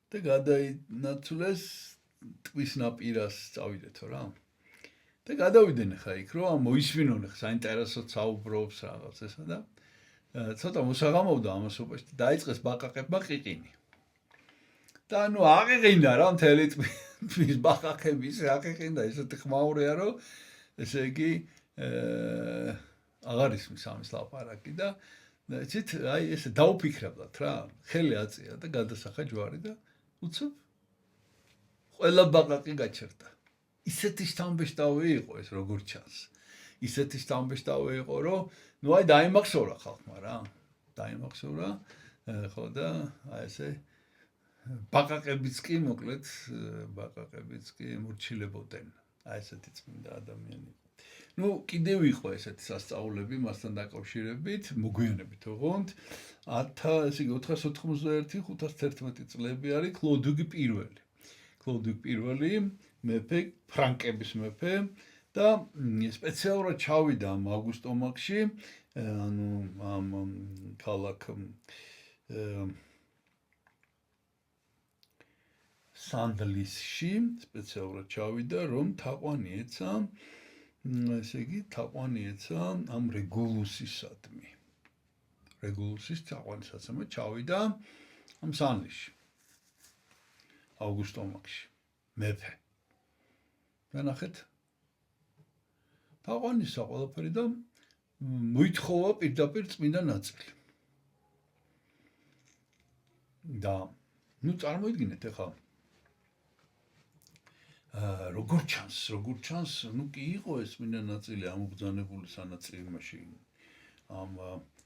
და გადაინაცვლეს ტყვის ნაპირას წავიდეთო რა და გადავიდნენ ხა იქ რომ მოისმინონ ხა საინტერესო საუბრობს რაღაც ესა და ცოტა მოსაღამოვდა ამასობაში და დაიწყეს ბაყაყებმა ყიყინი და ნუ აყიყინდა რა მთელი ტყვის ბაყაყები ისე აყიყინდა ესეთი ხმაურია რომ ესე იგი აღარ ისმის ამის ლაპარაკი და იცით აი ესე დაუფიქრებლად რა ხელი აწია და გადასახა ჯვარი და უცებ ყველა ბაყაყი გაჩერდა ისეთი სტამბეშტავი იყო ეს როგორ ჩანს ისეთი სტამბეშტავი იყო რომ ნუ აი დაიმახსოვრა ხალხმა რა დაიმახსოვრა ხო და აი ესე ბაყაყებიც კი მოკლედ ბაყაყებიც კი მორჩილებოდნენ აი ესეთი წმინდა ადამიანი. ნუ კიდევ იყო ესეთი სასწაულები მასთან დაკავშირებით, მოგვიანებით ოღონდ 491-511 წლები არის კლოდვიგი პირველი. კლოდვიგი პირველი მეფე ფრანკების მეფე და სპეციალურად ჩავიდა ამ აუგუსტო-მაგში, ანუ ამ ქალაქ სანდლისში სპეციალურად ჩავიდა რომ თაყვანი ეცა ესე იგი თაყვანი ეცა ამ რეგულუსისადმი რეგულუსის თაყვანისაცემად ჩავიდა ამ სანდლისში აუგუსტო-მაგში მეფე და ნახეთ თაყვანისა ყველაფერი და მოითხოვა პირდაპირ წმინდა ნაწილი და ნუ წარმოიდგინეთ ახლა როგორ ჩანს, ნუ კი იყო ეს მინდა ნაწილი ამობრძანებული სანაწილი მაშინ ამ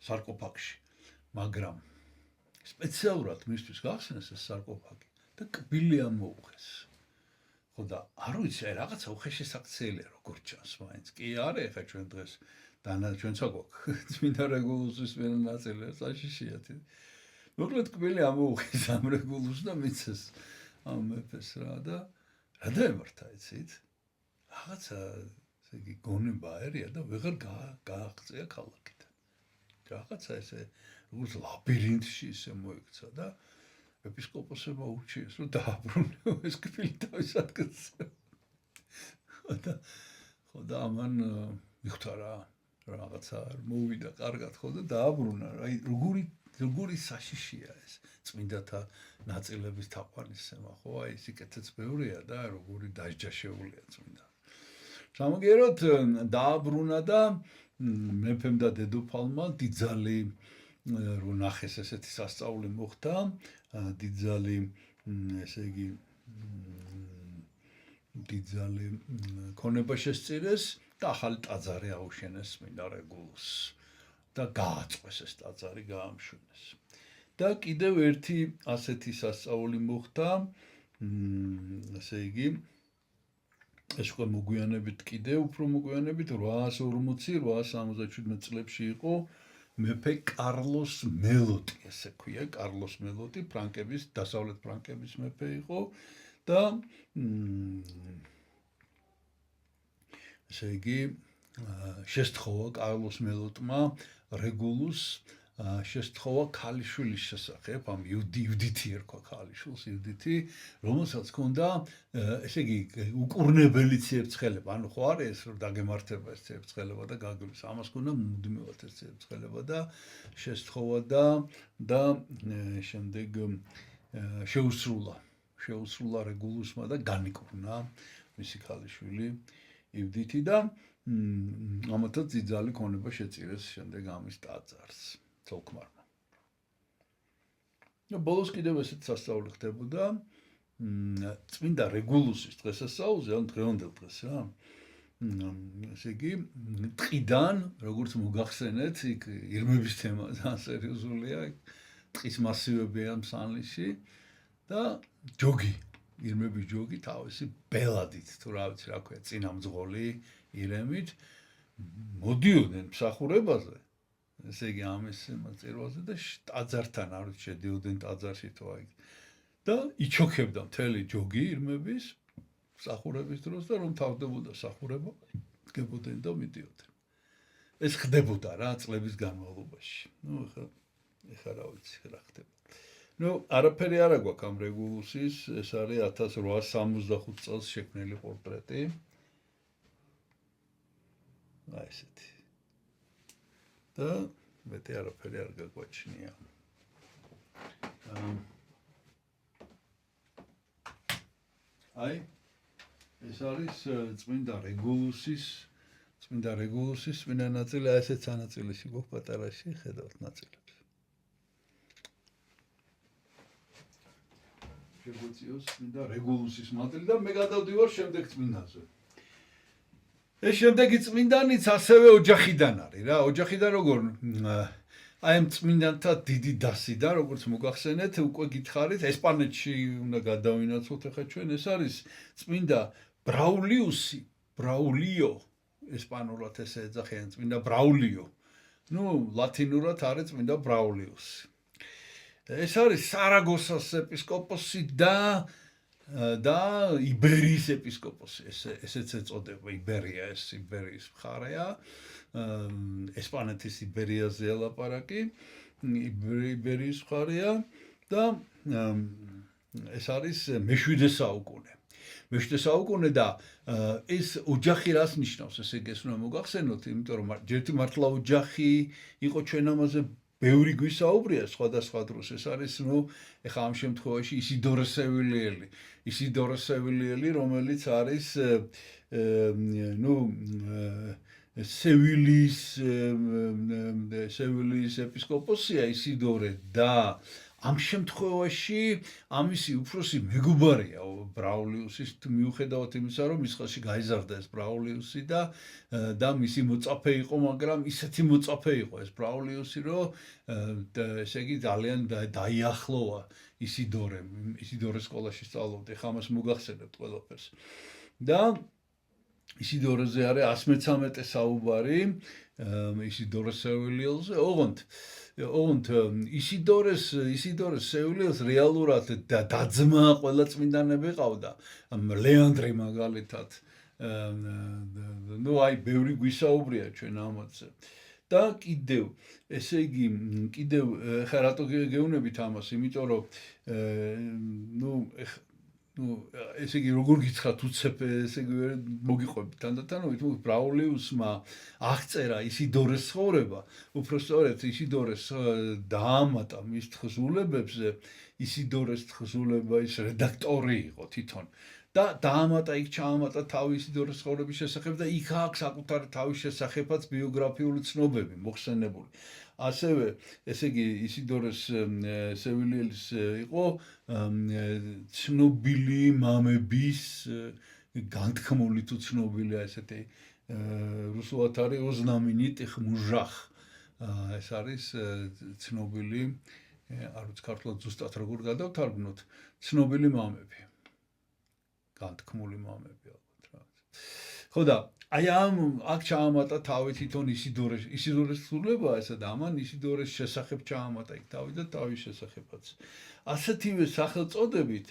სარკოფაგში, მაგრამ სპეციალურად მისთვის გახსნეს ეს სარკოფაგი და კბილი ამოუხეს. ხო და არ ვიცი, აი რაღაცა უხეშესაქციელია როგორ ჩანს, მაინც კი არის ხა ჩვენ დღეს ჩვენც აგვაქვს წმინდა რეგულუსის მინდა ნაწილი საშიშიათ. მოკლედ კბილი ამოუხეს ამ რეგულუსს და მიცეს ამ მეფეს რა და რა დაემართა იცით? რაღაცა ესე იგი გონება ერია და ვეღარ გააღწია ქალაქიდან. რაღაცა ესე როგორც ლაბირინთში ისე მოიქცა და ეპისკოპოსებმა ურჩიეს რომ დააბრუნო ეს კბილი თავის ადგილზე. ხო და ამან მიხვდა რა რაღაცა მოვიდა კარგად ხო და დააბრუნა. აი როგორი როგორი საშიშია ეს წმინდათა ნაწილების თაყვანისცემა, ხო? აი სიკეთეც ბევრია და როგორი დაჯაშეულია წმინდა. სამაგიეროდ დააბრუნა და მეფემ და დედოფალმა დიდძალი რო ნახეს ესეთი სასწაული მოხდა, დიდძალი ესე იგი დიდძალი ქონება შესწირეს და ახალი ტაძარი აუშენეს წმინდა რეგულუსს და გააწყვეს ეს ტაძარი, გაამშვენეს. და კიდევ ერთი ასეთი სასწაული მოხდა, ესე იგი ეს უკვე მოგვიანებით კიდევ უფრო მოგვიანებით 840-877 წლებში იყო მეფე კარლოს მელოტი, ესე ქვია, კარლოს მელოტი, ფრანკების, დასავლეთ ფრანკების მეფე იყო და ესე იგი შესთხოვა კარლოს მელოტმა რეგულუსს შესთხოვა ქალიშვილის შესახებ, ამ იუდითი ერქვა ქალიშვილს, იუდითი, რომელსაც ჰქონდა, ესე იგი, უკურნებელი ციებ-ცხელება, ანუ ხო არის ეს რომ დაგემართება ეს ციებ-ცხელება და გაგლის, ამას ჰქონდა მუდმივად ეს ციებ-ცხელება და შესთხოვა და შემდეგ შეუსრულა რეგულუსმა და განიკურნა მისი ქალიშვილი იუდითი და ამათაც დიდძალი ქონება შეწირეს შემდეგ ამის ტაძარს. ცოლ-ქმარმა. ბოლოს კიდევ ესეთ სასწაული ხდებოდა წმინდა რეგულუსის დღესასწაულზე, ან დღევანდელ დღეს რა. ესე იგი, ტყიდან, როგორც მოგახსენეთ, იქ ირმების თემა ძალიან სერიოზულია, ტყის მასივებია მსანლიში და ჯოგი, ირმების ჯოგი თავისი ბელადით, თუ რა ვიცი რა ქვია, წინამძღოლი ირემით მოდიოდნენ მსახურებაზე. ესე იგი ამის მოწირვაზე და ტაძართან არ ვიცი შედიოდნენ ტაძარში თუ აი და იჩოქებდა მთელი ჯოგი ირმების მსახურების დროს და რომ თავდებოდა მსახურება დგებოდნენ და მიდიოდნენ. ეს ხდებოდა რა წლების განმავლობაში. ნუ ეხლა რა ვიცი რა ხდება. ნუ არაფერი არ აგვაქვს ამ რეგულუსის, ეს არის 1865 წელს შექმნილი პორტრეტი. აი ესეთი. და მეტი არაფერი არ გაგვაჩნია. აი ეს არის წმინდა რეგულუსის წმინდა ნაწილი, აი ესეც ანაწილში გვაქვს პატარაში, ხედავთ ნაწილებს. შეგვეციოს წმინდა რეგულუსის მატლი და მე გადავდივარ შემდეგ წმინდანზე. ეს შემდეგი წმინდანიც ასევე ოჯახიდან არის რა, ოჯახიდან როგორ აი ამ წმინდანთა დიდი დასი და როგორც მოგახსენეთ, უკვე გითხარით, ესპანეთში უნდა გადავინაცვლოთ ახლა ჩვენ, ეს არის წმინდა ბრაულიო, ესპანურად ესე ეძახიან, წმინდა ბრაულიო. ნუ ლათინურად არის წმინდა ბრაულიუსი. ეს არის სარაგოსას ეპისკოპოსი და იბერიის ეპისკოპოსი, ესეც ეწოდება იბერია, ეს იბერიის მხარეა, ესპანეთის იბერიაზე ელაპარაკი, იბერიის მხარეა და ეს არის მე-7 საუკუნე. მე-7 საუკუნე და ეს ოჯახი რას ნიშნავს, ესე იგი ეს უნდა მოგახსენოთ, იმიტომ რომ ჯერთი მართლა ოჯახი იყო ჩვენ ამაზე ბევრი გვისაუბრია სხვადასხვა დროს. ეს არის, ნუ, ეხლა ამ შემთხვევაში ისიდორე სევილიელი, რომელიც არის, ნუ, სევილიის ეპისკოპოსია ისიდორე და ამ შემთხვევაში ამისი უფროსი მეგობარია ბრაულიუსის, მიუხედავად იმისა, რომ მის ხელში გაიზარდა ეს ბრაულიუსი და მისი მოწაფე იყო, მაგრამ ისეთი მოწაფე იყო ეს ბრაულიუსი, რომ ესე იგი ძალიან დაიახლოვა ისიდორეს სკოლაში სწავლობდა, ეხლა ამას მოგახსენებთ ყველაფერს. და ისიდორეზე არის 113 საუბარი, ისიდორეს სევილიელზე, ოღონდ ისიდორეს სევილიელს რეალურად დაძმა ყველა წმინდანები ყავდა, ლეანდრე მაგალითად, ნუ აი ბევრი გვისაუბრია ჩვენ ამაზე. და კიდევ, ესე იგი, ხა რატო გეუბნებით ამას, იმიტომ რომ ნუ ესე იგი როგორ გითხრათ უცებ ესე იგი მოგიყვებით თანდათანობით ბრაულიუსმა აღწერა ისიდორეს ცხოვრება უпростоრეთ ისიდორეს დაამატა მის თხზულებებზე ისიდორეს თხზულება ის რედაქტორი იყო თვითონ და დაამატა იქ ჩაამატა თავი ისიდორეს ცხოვრების შესახებ და იქ აქვს საკუთარი თავის შესახებაც ბიოგრაფიული ცნობები მოხსენებული ასევე ესე იგი ისიდორეს სევილიელის იყო ცნობილი მამების განთქმული თუ ცნობილია ესეთი რუსულად არის ოზნამენიტიხ მუჟახ ეს არის ცნობილი არ ვიცი ქართულად ზუსტად როგორ გადავთარგმნოთ ცნობილი მამები განთქმული მამები ალბათ რა ხო და აი ამ აქ ჩაამატა თავი თვითონ ისიდორეს ცვლილება ესა და ამან ისიდორეს შესახებ ჩაამატა იქ თავი და თავის შესახებაც ასეთივე სახელწოდებით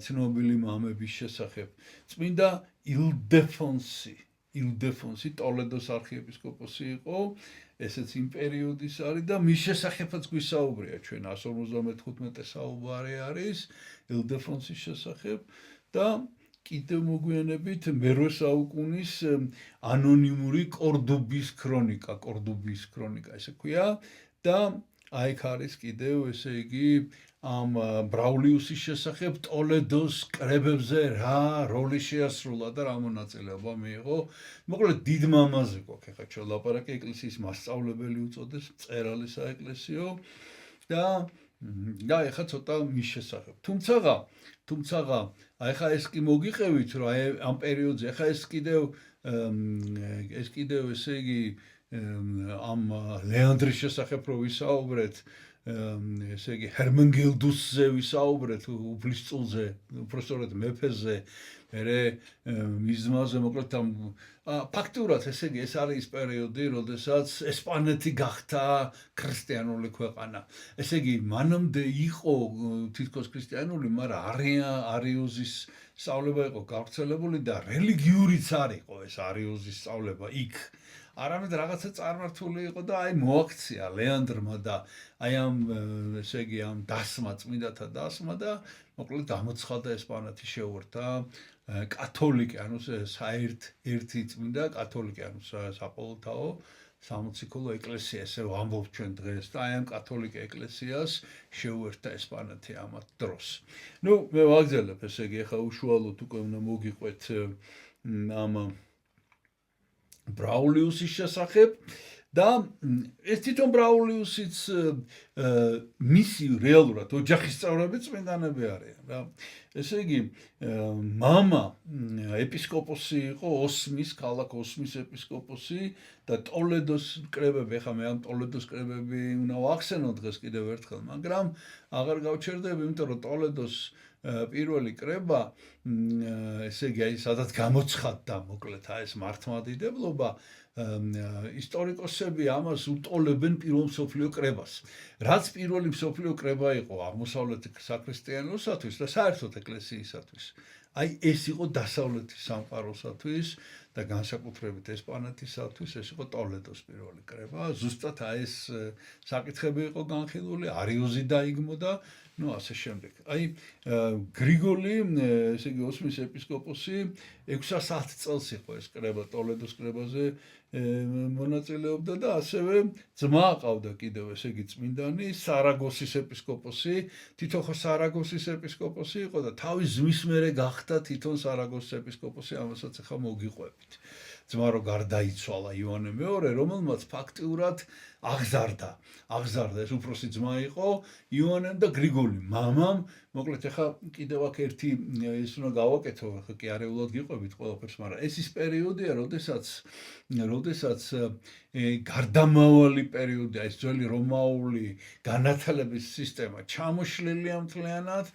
ცნობილი მამების შესახებ წმინდა ილდეფონსი ტოლედოს არქიეპისკოპოსი იყო ესეც იმ პერიოდის არის და მის შესახებაც გვისაუბრია ჩვენ 155 საუბარი არის ილდეფონსის შესახებ და კიდევ მოგვიანებით მერვე საუკუნის ანონიმური კორდუბის ქრონიკა ესე ქვია და აი აქ არის კიდევ ესე იგი ამ ბრაულიუსის შესახებ ტოლედოს კრებებზე რა როლი შეასრულა და რა მონაწილეობა მიიღო მოკლედ დიდ მამაზე გვაქვს ახლა ჩვენ ლაპარაკი ეკლესიის მასწავლებელი უწოდეს მწერალი საეკლესიო და ახლა ცოტა მის შესახებ თუმცა აი ხა ეს კი მოგიყევით რომ აი ამ პერიოდზე ახლა ეს კიდევ ესე იგი ამ ლეანდრის შესახებ რო ვისაუბრეთ ესე იგი ჰერმენგილდუსზე ვისაუბრეთ უფლისწულზე უпростоრად მეფეზე მერე მის ძმაზე მოკლედ ამ ფაქტურად ესე იგი ეს არის ის პერიოდი როდესაც ესპანეთი გახდა ქრისტიანული ქვეყანა ესე იგი მანამდე იყო თითქოს ქრისტიანული მაგრამ არიოზის სწავლება იყო გავრცელებული და რელიგიურიც არ იყო ეს არიოზის სწავლება იქ არამედ რაღაცა წარმართული იყო და აი მოაქცია ლეანდრმა და აი ამ ესე იგი ამ დასმა წმინდათა დასმა და მოკლედ გამოცხადდა ესპანეთი შეუერთდა კათოლიკე ანუ ერთი წმინდა კათოლიკე ანუ საპოლოთაო სამოციქულო ეკლესია ესე ვამბობთ ჩვენ დღეს და აი ამ კათოლიკე ეკლესიას შეუერთდა ესპანეთი ამათ დროს ნუ მე ვაგზელებ ესე იგი ახლა უშუალოდ უკვე უნდა მოგიყვეთ ამ ბრაულიუსის შესახებ და ეს თვითონ ბრაულიუსიც მისი რეალურად ოჯახის წევრები წმინდანები არიან რა ესე იგი მამა ეპისკოპოსი იყო ოსმის ქალაქ ოსმის ეპისკოპოსი და ტოლედოს კრებები ახლა მე ამ ტოლედოს კრებები უნდა ვახსენო დღეს კიდევ ერთხელ მაგრამ აღარ გავჩერდები იმიტომ რომ ტოლედოს პირველი კრება ესე იგი აი სადაც გამოცხადდა მოკლედ ეს მართლმადიდებლობა ისტორიკოსები ამას უტოლებენ პირველ მსოფლიო კრებას რაც პირველი მსოფლიო კრება იყო აღმოსავლეთ საქრისტიანოსათვის და საერთოდ ეკლესიისათვის აი ეს იყო დასავლეთის სამყაროსათვის და განსაკუთრებით ესპანეთისათვის ეს იყო ტოლედოს პირველი კრება ზუსტად აი ეს საკითხები იყო განხილული არიოზი დაიგმო და ну ასე შემდეგ. აი გრიგოლი, ესე იგი ოსმის ეპისკოპოსი 610 წელს იყო ეს კრება ტოლედოს კრებაზე მონაწილეობდა და ასევე ძმა ყავდა კიდევ ესე იგი წმინდანი სარაგოსის ეპისკოპოსი, თვითონ ხო სარაგოსის ეპისკოპოსი იყო და თავის ძმის მერე გახდა თვითონ სარაგოსის ეპისკოპოსი, ამასაც ახლა მოგიყვებით. ძმა რო გარდაიცვალა იოანე მეორე, რომელმაც ფაქტიურად აღზარდა ეს უფროსი ძმა იყო იოანემ და გრიგოლი მამამ მოკლედ ახლა კიდევ აქ ერთი ის უნდა გავაკეთო ახლა კი არეულად გიყვებით ყველაფერს მაგრამ ეს ის პერიოდია როდესაც გარდამავალი პერიოდია ეს ძველი რომაული განათლების სისტემა ჩამოშლილია მთლიანად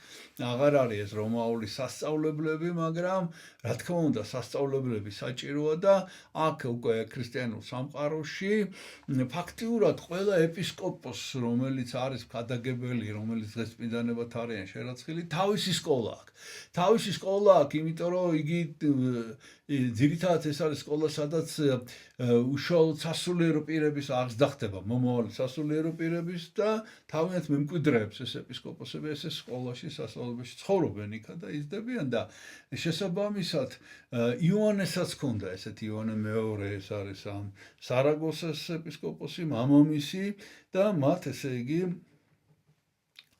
აღარ არის ეს რომაული სასწავლებლები მაგრამ რა თქმა უნდა სასწავლებლები საჭიროა და აქ უკვე ქრისტიანულ სამყაროში ფაქტიურად ყველა ეპისკოპოსს რომელიც არის ქადაგებელი რომელიც დღეს წმინდანებად არიან წერაცხილი, თავისი სკოლა აქვს. თავისი სკოლა აქვს, იმიტომ რომ იგი ძირითადად ეს არის სკოლა, სადაც უშუალოდ სასულიერო პირების აღზრდა ხდება, მომავალი სასულიერო პირების და თავიანთ მემკვიდრეებს ეს ეპისკოპოსები ეს სკოლაში, სასწავლებელში ცხოვრობენ იქა და იზრდებიან და შესაბამისად იოანესაც ჰქონდა ესეთი იოანე მეორე ეს არის ამ სარაგოსას ეპისკოპოსი, მამამისი და მათ ესე იგი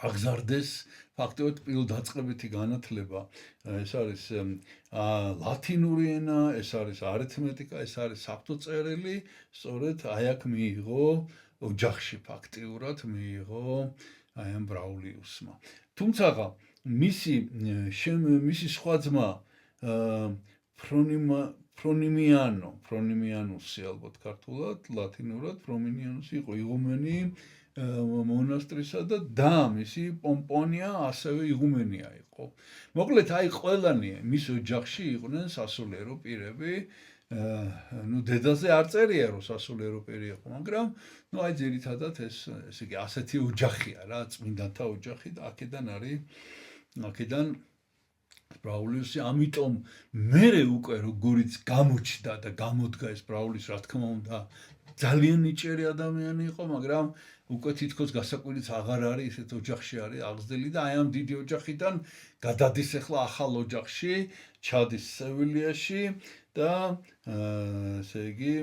აღზარდეს ფაქტობრივად პირველდაწყებითი განათლება. ეს არის ლათინური ენა, ეს არის არითმეტიკა, ეს არის საფრთხოწერილი, სწორედ აი აქ მიიღო ოჯახში ფაქტიურად მიიღო აი ამ ბრაულიუსმა. თუმცა მისი სხვა ძმა ფრონიმიანუსი ალბათ ქართულად, ლათინურად ფრონიმიანუსი იყო იღუმენი მონასტრისა და მისი პომპონია ასევე იღუმენია იყო. მოკლედ აი ყველანი მის ოჯახში იყვნენ სასულიერო პირები. ნუ დედაზე არ წერია რომ სასულიერო პირი იყო, მაგრამ ნუ აი ძირითადად ესე იგი ასეთი ოჯახია რა, წმინდანთა ოჯახი და აქედან ბრაულიუსი, ამიტომ მერე უკვე როგორიც გამოჩნდა და გამოდგა ეს ბრაულიუსი, რა თქმა უნდა, ძალიან ნიჭიერი ადამიანი იყო, მაგრამ უკვე თითქოს გასაკვირიც აღარ არის ესეთ ოჯახში არის აღზრდილი და აი ამ დიდი ოჯახიდან გადადის ახლა ახალ ოჯახში, ჩადის სევილიაში და ესე იგი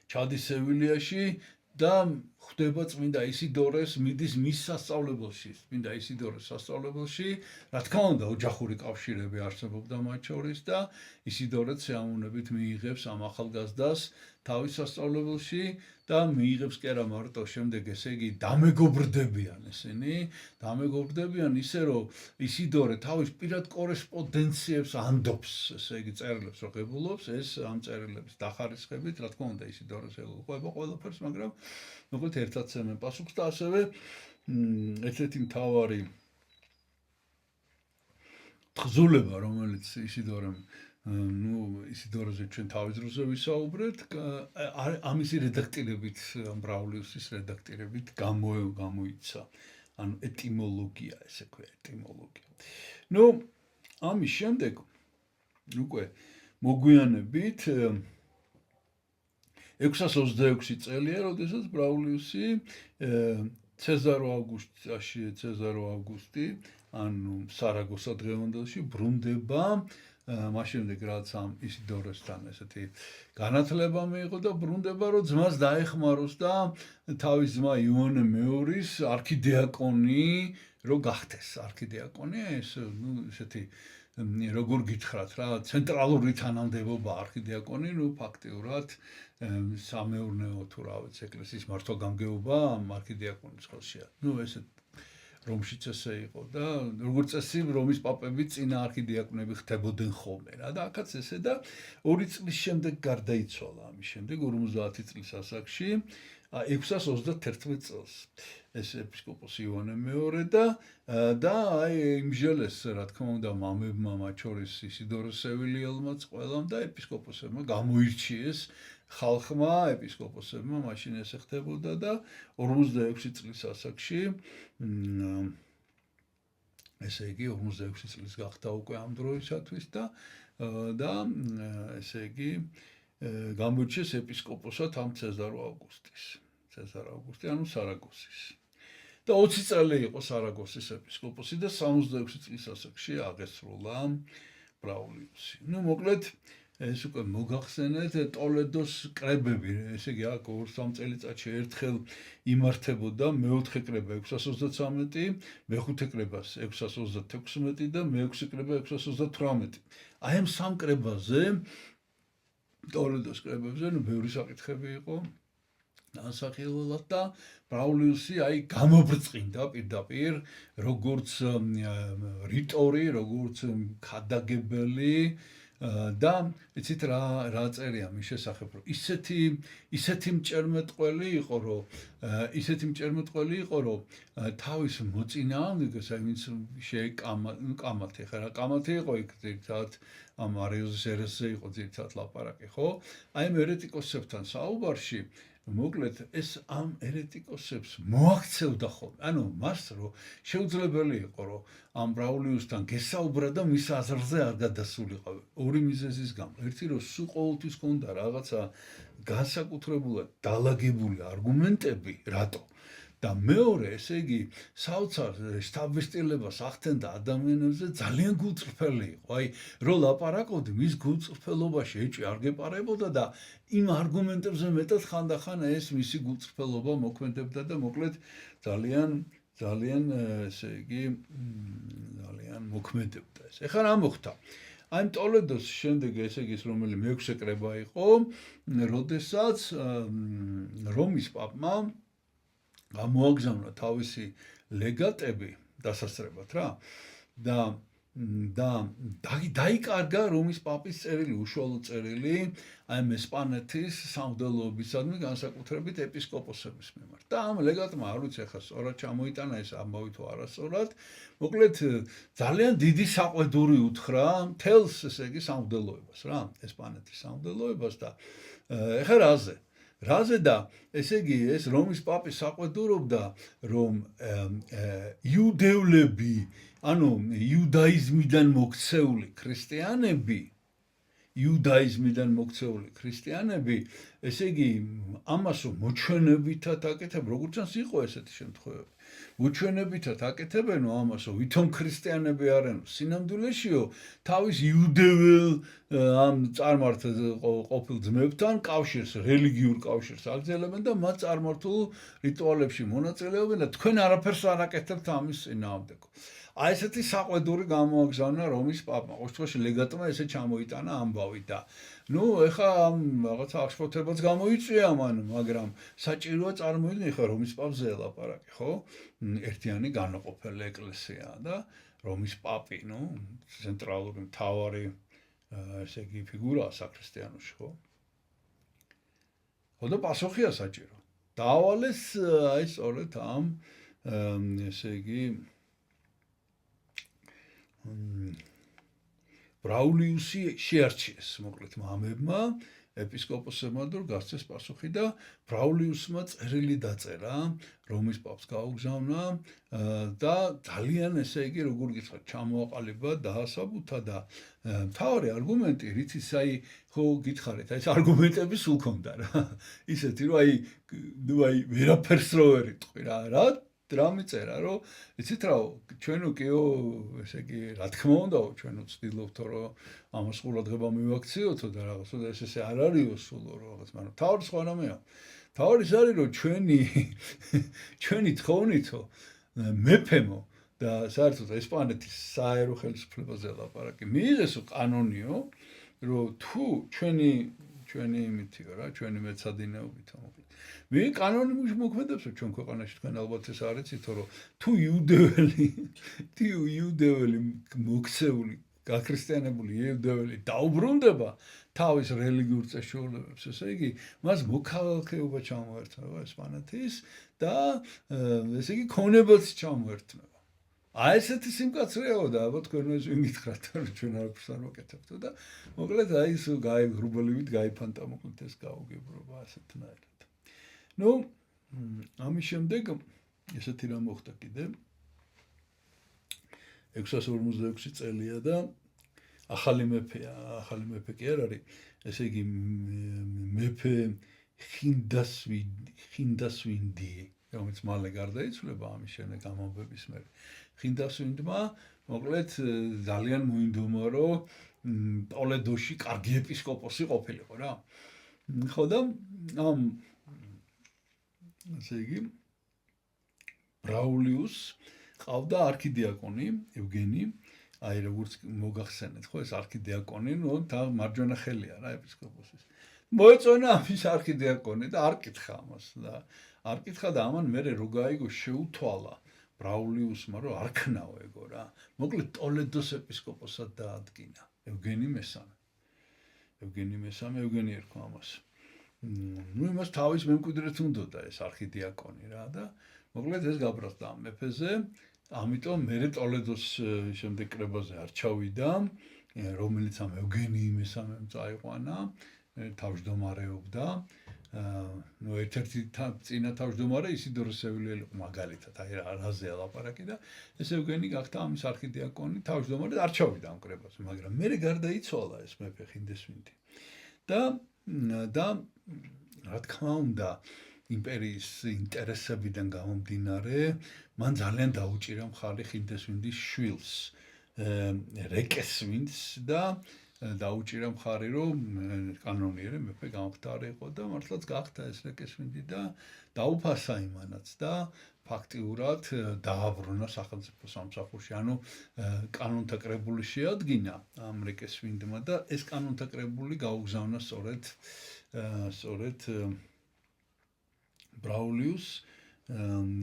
ჩადის სევილიაში და ხვდება წმინდა ისიდორეს, მიდის მის სასწავლებელში, წმინდა ისიდორეს სასწავლებელში, რა თქმა უნდა, ოჯახური კავშირები არსებობდა მათ შორის და ისიდორეც შეამოვნებით მიიღებს ამ ახალგაზრდას თავის სასწავლებელში და მიიღებს კი არა მარტო შემდეგ ესე იგი დამეგობრდებიან ესენი, დამეგობრდებიან ისე რომ ისიდორე თავის პირად კორესპონდენციებს ანდობს, ესე იგი წერილებს რო ღებულობს, ეს ამ წერილების დახარისხებით, რა თქმა უნდა, ისიდორეს ელოდება ყველაფერს, მაგრამ მოკლედ ერთად ცემენ პასუხს და ასევე ერთ-ერთი მთავარი თხზულება, რომელიც ისიდორემ ისიდორეზე ჩვენ თავის დროზე ვისაუბრეთ, ამისი რედაქტირებით, ბრაულიუსის რედაქტირებით გამოიცა, ანუ ეტიმოლოგია, ესე ქვია, ეტიმოლოგია. ნუ ამის შემდეგ უკვე მოგვიანებით 626 წელია, როდესაც ბრაულიუსი ცეზარო ავგუსტი, ანუ სარაგოსა დღევანდელში ბრუნდება, მას შემდეგ რაც ამ ისიდორესთან ესეთი განათლება მიიღო და ბრუნდება, რომ ძმას დაეხმაროს და თავის ძმა იოანე მეორის არქიდიაკონი რო გახდეს. არქიდიაკონი ეს ესეთი როგორ გითხრათ რა, ცენტრალური თანამდებობა არქიდიაკონი, ფაქტიურად სამეურნეო თუ რა ვიცი, ეკლესიის მართვა-გამგეობა ამ არქიდიაკონის ხელშია. ესე რომშიც ესე იყო და როგორც წესი რომის პაპები წინა არქიდიაკონები ხდებოდნენ ხოლმე რა და აქაც ესე და 2 წლის შემდეგ გარდაიცვალა ამის შემდეგ 50 წლის ასაკში 631 წელს ეს ეპისკოპოსი იოანე მეორე და აი იმჟელეს რა თქმა უნდა მამებმა მათ შორის ისიდორე სევილიელმაც ყველამ და ეპისკოპოსებმა გამოირჩიეს ხალხმა ეპისკოპოსებმა მაშინ ესე ხდებოდა და 46 წლის ასაკში ესე იგი 46 წლის გახდა უკვე ამ დროისათვის და ესე იგი გამოირჩიეს ეპისკოპოსად ამ ცეზარო ავგუსტი, ანუ სარაგოსის. და 20 წელი იყო სარაგოსის ეპისკოპოსი და 66 წლის ასაკში აღესრულა ბრაულიუსი. მოკლედ ეს უკვე მოგახსენეთ ტოლედოს კრებები, ესე იგი აქ 2-3 წელიწადში ერთხელ იმართებოდა მეოთხე კრება 633, მეხუთე კრება 636 და მეექვსე კრება 638. აი ამ სამ კრებაზე ტოლედოს კრებებზე ბევრი საკითხები იყო განსახილველად და ბრაულიუსი აი გამობრწყინდა პირდაპირ როგორც რიტორი, როგორც ქადაგებელი და იცით რა წერია მის შესახებ, რომ ისეთი მჭერმეტყველი იყო, რომ თავის მოწინააღმდეგეს, აი ვინც კამათი, ხა რა კამათი იყო იქ ძირითადად ამ არიოზის ერესზე იყო ძირითადად ლაპარაკი, ხო? აი ამ ერეტიკოსებთან საუბარში მოკლედ ეს ამ ერეტიკოსებს მოაქცევდა ხოლმე. ანუ მას რო შეუძლებელი იყო რომ ამ ბრაულიუსთან გესაუბრა და მის აზრზე არ გადასულიყავ. ორი მიზეზის გამო. ერთი რომ სულ ყოველთვის ჰქონდა რაღაცა განსაკუთრებულად დალაგებული არგუმენტები, რატო? და მეორე, ესე იგი, საოცარ შთაბეჭდილებას ახდენდა ადამიანებზე ძალიან გულწრფელი იყო. აი, რო ლაპარაკობდი, მის გულწრფელობაში ეჭვი არ გეპარებოდა და იმ არგუმენტებზე მეტად ხანდახან ეს მისი გულწრფელობა მოქმედებდა და მოკლედ ძალიან ესე იგი, ძალიან მოქმედებდა ეს. ეხლა რა მოხდა? აი ტოლედოს შემდეგ ესე იგი, რომელი მეექვსე კრება იყო, როდესაც რომის პაპმა გამოაგზავნა თავისი ლეგატები დასასწრებად რა და დაიკარგა რომის პაპის წერილი, უშუალო წერილი აი ესპანეთის სამღვდელოებისადმი განსაკუთრებით ეპისკოპოსების მიმართ. და ამ ლეგატმა არ ვიცი ახლა სწორად ჩამოიტანა ეს ამბავი თუ არასწორად. მოკლედ ძალიან დიდი საყვედური უთხრა მთელს ესე იგი სამღვდელოებას რა, ესპანეთის სამღვდელოებას და ეხლა რაზე და ესე იგი ეს რომის პაპი საყვედურობდა რომ იუდევლები ანუ იუდაიზმიდან მოქცეული ქრისტიანები ესე იგი ამას მოჩვენებითად აკეთებ როგორც ჩანს იყო ესეთი შემთხვევები მოჩვენებითად აკეთებენო ამასო ვითომ ქრისტიანები არენო სინამდვილეშიო თავის იუდეულ ამ წარმართ ყოფილ ძმებთან კავშირს რელიგიურ კავშირს აგრძელებენ და მათ წარმართულ რიტუალებში მონაწილეობენ და თქვენ არაფერს არ აკეთებთ ამის წინააღმდეგო აი ესეთი საყვედური გამოაგზავნა რომის პაპმა ყოველთვის ლეგატმა ესე ჩამოიტანა ამბავი და ნუ ეხა რაღაცა აღშფოთებაც გამოიწვია მან მაგრამ საჭიროა წარმოიდგინე ხა რომის პაპზე ელაპარაკი ხო ერთიანი განაყოფელი ეკლესიაა და რომის პაპი ნუ ცენტრალური მთავარი ესე იგი ფიგურაა საქრისტიანოში ხო ხო და პასუხია საჭირო დაავალეს აი სწორედ ამ ესე იგი ბრაულიუსი შეარჩიეს მოკლედ მამებმა ეპისკოპოსებმა და გასცეს პასუხი და ბრაულიუსმა წერილი დაწერა რომის პაპს გაუგზავნა და ძალიან ესე იგი როგორ გითხრათ ჩამოაყალიბა დაასაბუთა და მთავარი არგუმენტი რითიც აი ხო გითხარით აი ეს არგუმენტები სულ ქონდა რა ისეთი რომ აი ვერაფერს რო ვერ იტყვი რა დრამიწერა რომ იცით რა ჩვენ უკიო ესე იგი რა თქმა უნდა ჩვენ ვცდილობთ რომ ამას ყურადღება მივაქციოთო და რაღაცა და ესე არ არისო სულ რაღაც მაგრამ თავი სხვა რამეა თავი ის არის რომ ჩვენი თხოვნითო მეფემო და საერთოდ ესპანეთის საერო ხელისუფლებაზე ლაპარაკი მიიღეს კანონიო რომ თუ ჩვენი იმითიო რა ჩვენი მეცადინეობითო მოკლედ მე კანონი მოქმედებს ჩვენ ქვეყანაში თქვენ ალბათ ეს არ იცით რომ თუ იუდეველი მოქცეული გაქრისტიანებული იუდეველი დაუბრუნდება თავის რელიგიურ წესჩვეულებებს ესე იგი მას მოქალაქეობა ჩამოერთვება ესპანეთის და ესე იგი ქონებაც ჩამოერთვება აი ესეთი სიმკაცრეაო და ალბათ თქვენ ეს ვიმითხრათ რომ ჩვენ არაფერს არ ვაკეთებთ და მოკლედ აი ეს გაიგრუბლივით გაიფანტა მოკლედ ეს გაუგებრობა ასეთნაირად ნუ ამის შემდეგ ესეთი რამ მოხდა კიდე 656 წელია და ახალი მეფე კი არ არის ესე იგი მეფე ხინდასვინდი რომელიც მალე გარდაიცვალა ამის შემდეგ ამბების მერე ხინდასვინდმა მოკლედ ძალიან მოინდომა რომ ტოლედოში კარგი ეპისკოპოსი ყოფილიყო რა ხო და ამ ასე იგი ბრაულიუს ყავდა არქიდიაკონი ევგენი აი როგორც მოგახსენეთ ხო ეს არქიდიაკონი ნუ და მარჯვენა ხელია რა ეპისკოპოსის მოეწონა ამის არქიდიაკონი და არ კითხა ამას და არ კითხა და ამან მერე რო გაიგო შეუთვალა ბრაულიუსმა რომ არ ქნაო ეგო რა მოკლედ ტოლედოს ეპისკოპოსად დაადგინა ევგენი მესამე ევგენი ერქვა ამას ნუ იმას თავის მემკვიდრედ უნდოდა ეს არქიდიაკონი რა და მოკლედ ეს გაბრაზდა ამ მეფეზე ამიტომ მერე ტოლედოს შემდეგ კრებაზე არ ჩავიდა რომელიც ამ ევგენი მესამემ წაიყვანა თავმჯდომარეობდა ნუ ერთ-ერთი წინა თავმჯდომარე ისიდორე სევილიელი მაგალითად, აი რაზეა ლაპარაკი და ეს ევგენი გახდა ამის არქიდიაკონი, თავმჯდომარე და არ ჩავიდა ამ კრებაზე, მაგრამ მე გარდაიცვალა ეს მეფე ხინდესვინდი. და რა თქმა უნდა, იმპერიის ინტერესებიდან გამომდინარე, მან ძალიან დაუჭირა მხარი ხინდესვინდის შვილს, რეკესვინდს და დაუჭირა მხარი, რომ კანონიერი მეფე გამختارიყო და მართლაც გახდა ეს რეკესვინდი და დაუფასა იმანაც და ფაქტიურად დააბრუნა სახელმწიფო სამსახურში. ანუ კანონთა კრებული შეადგინა ამ რეკესვინდმა და ეს კანონთა კრებული გაუგზავნა სწორედ ბრაულიუს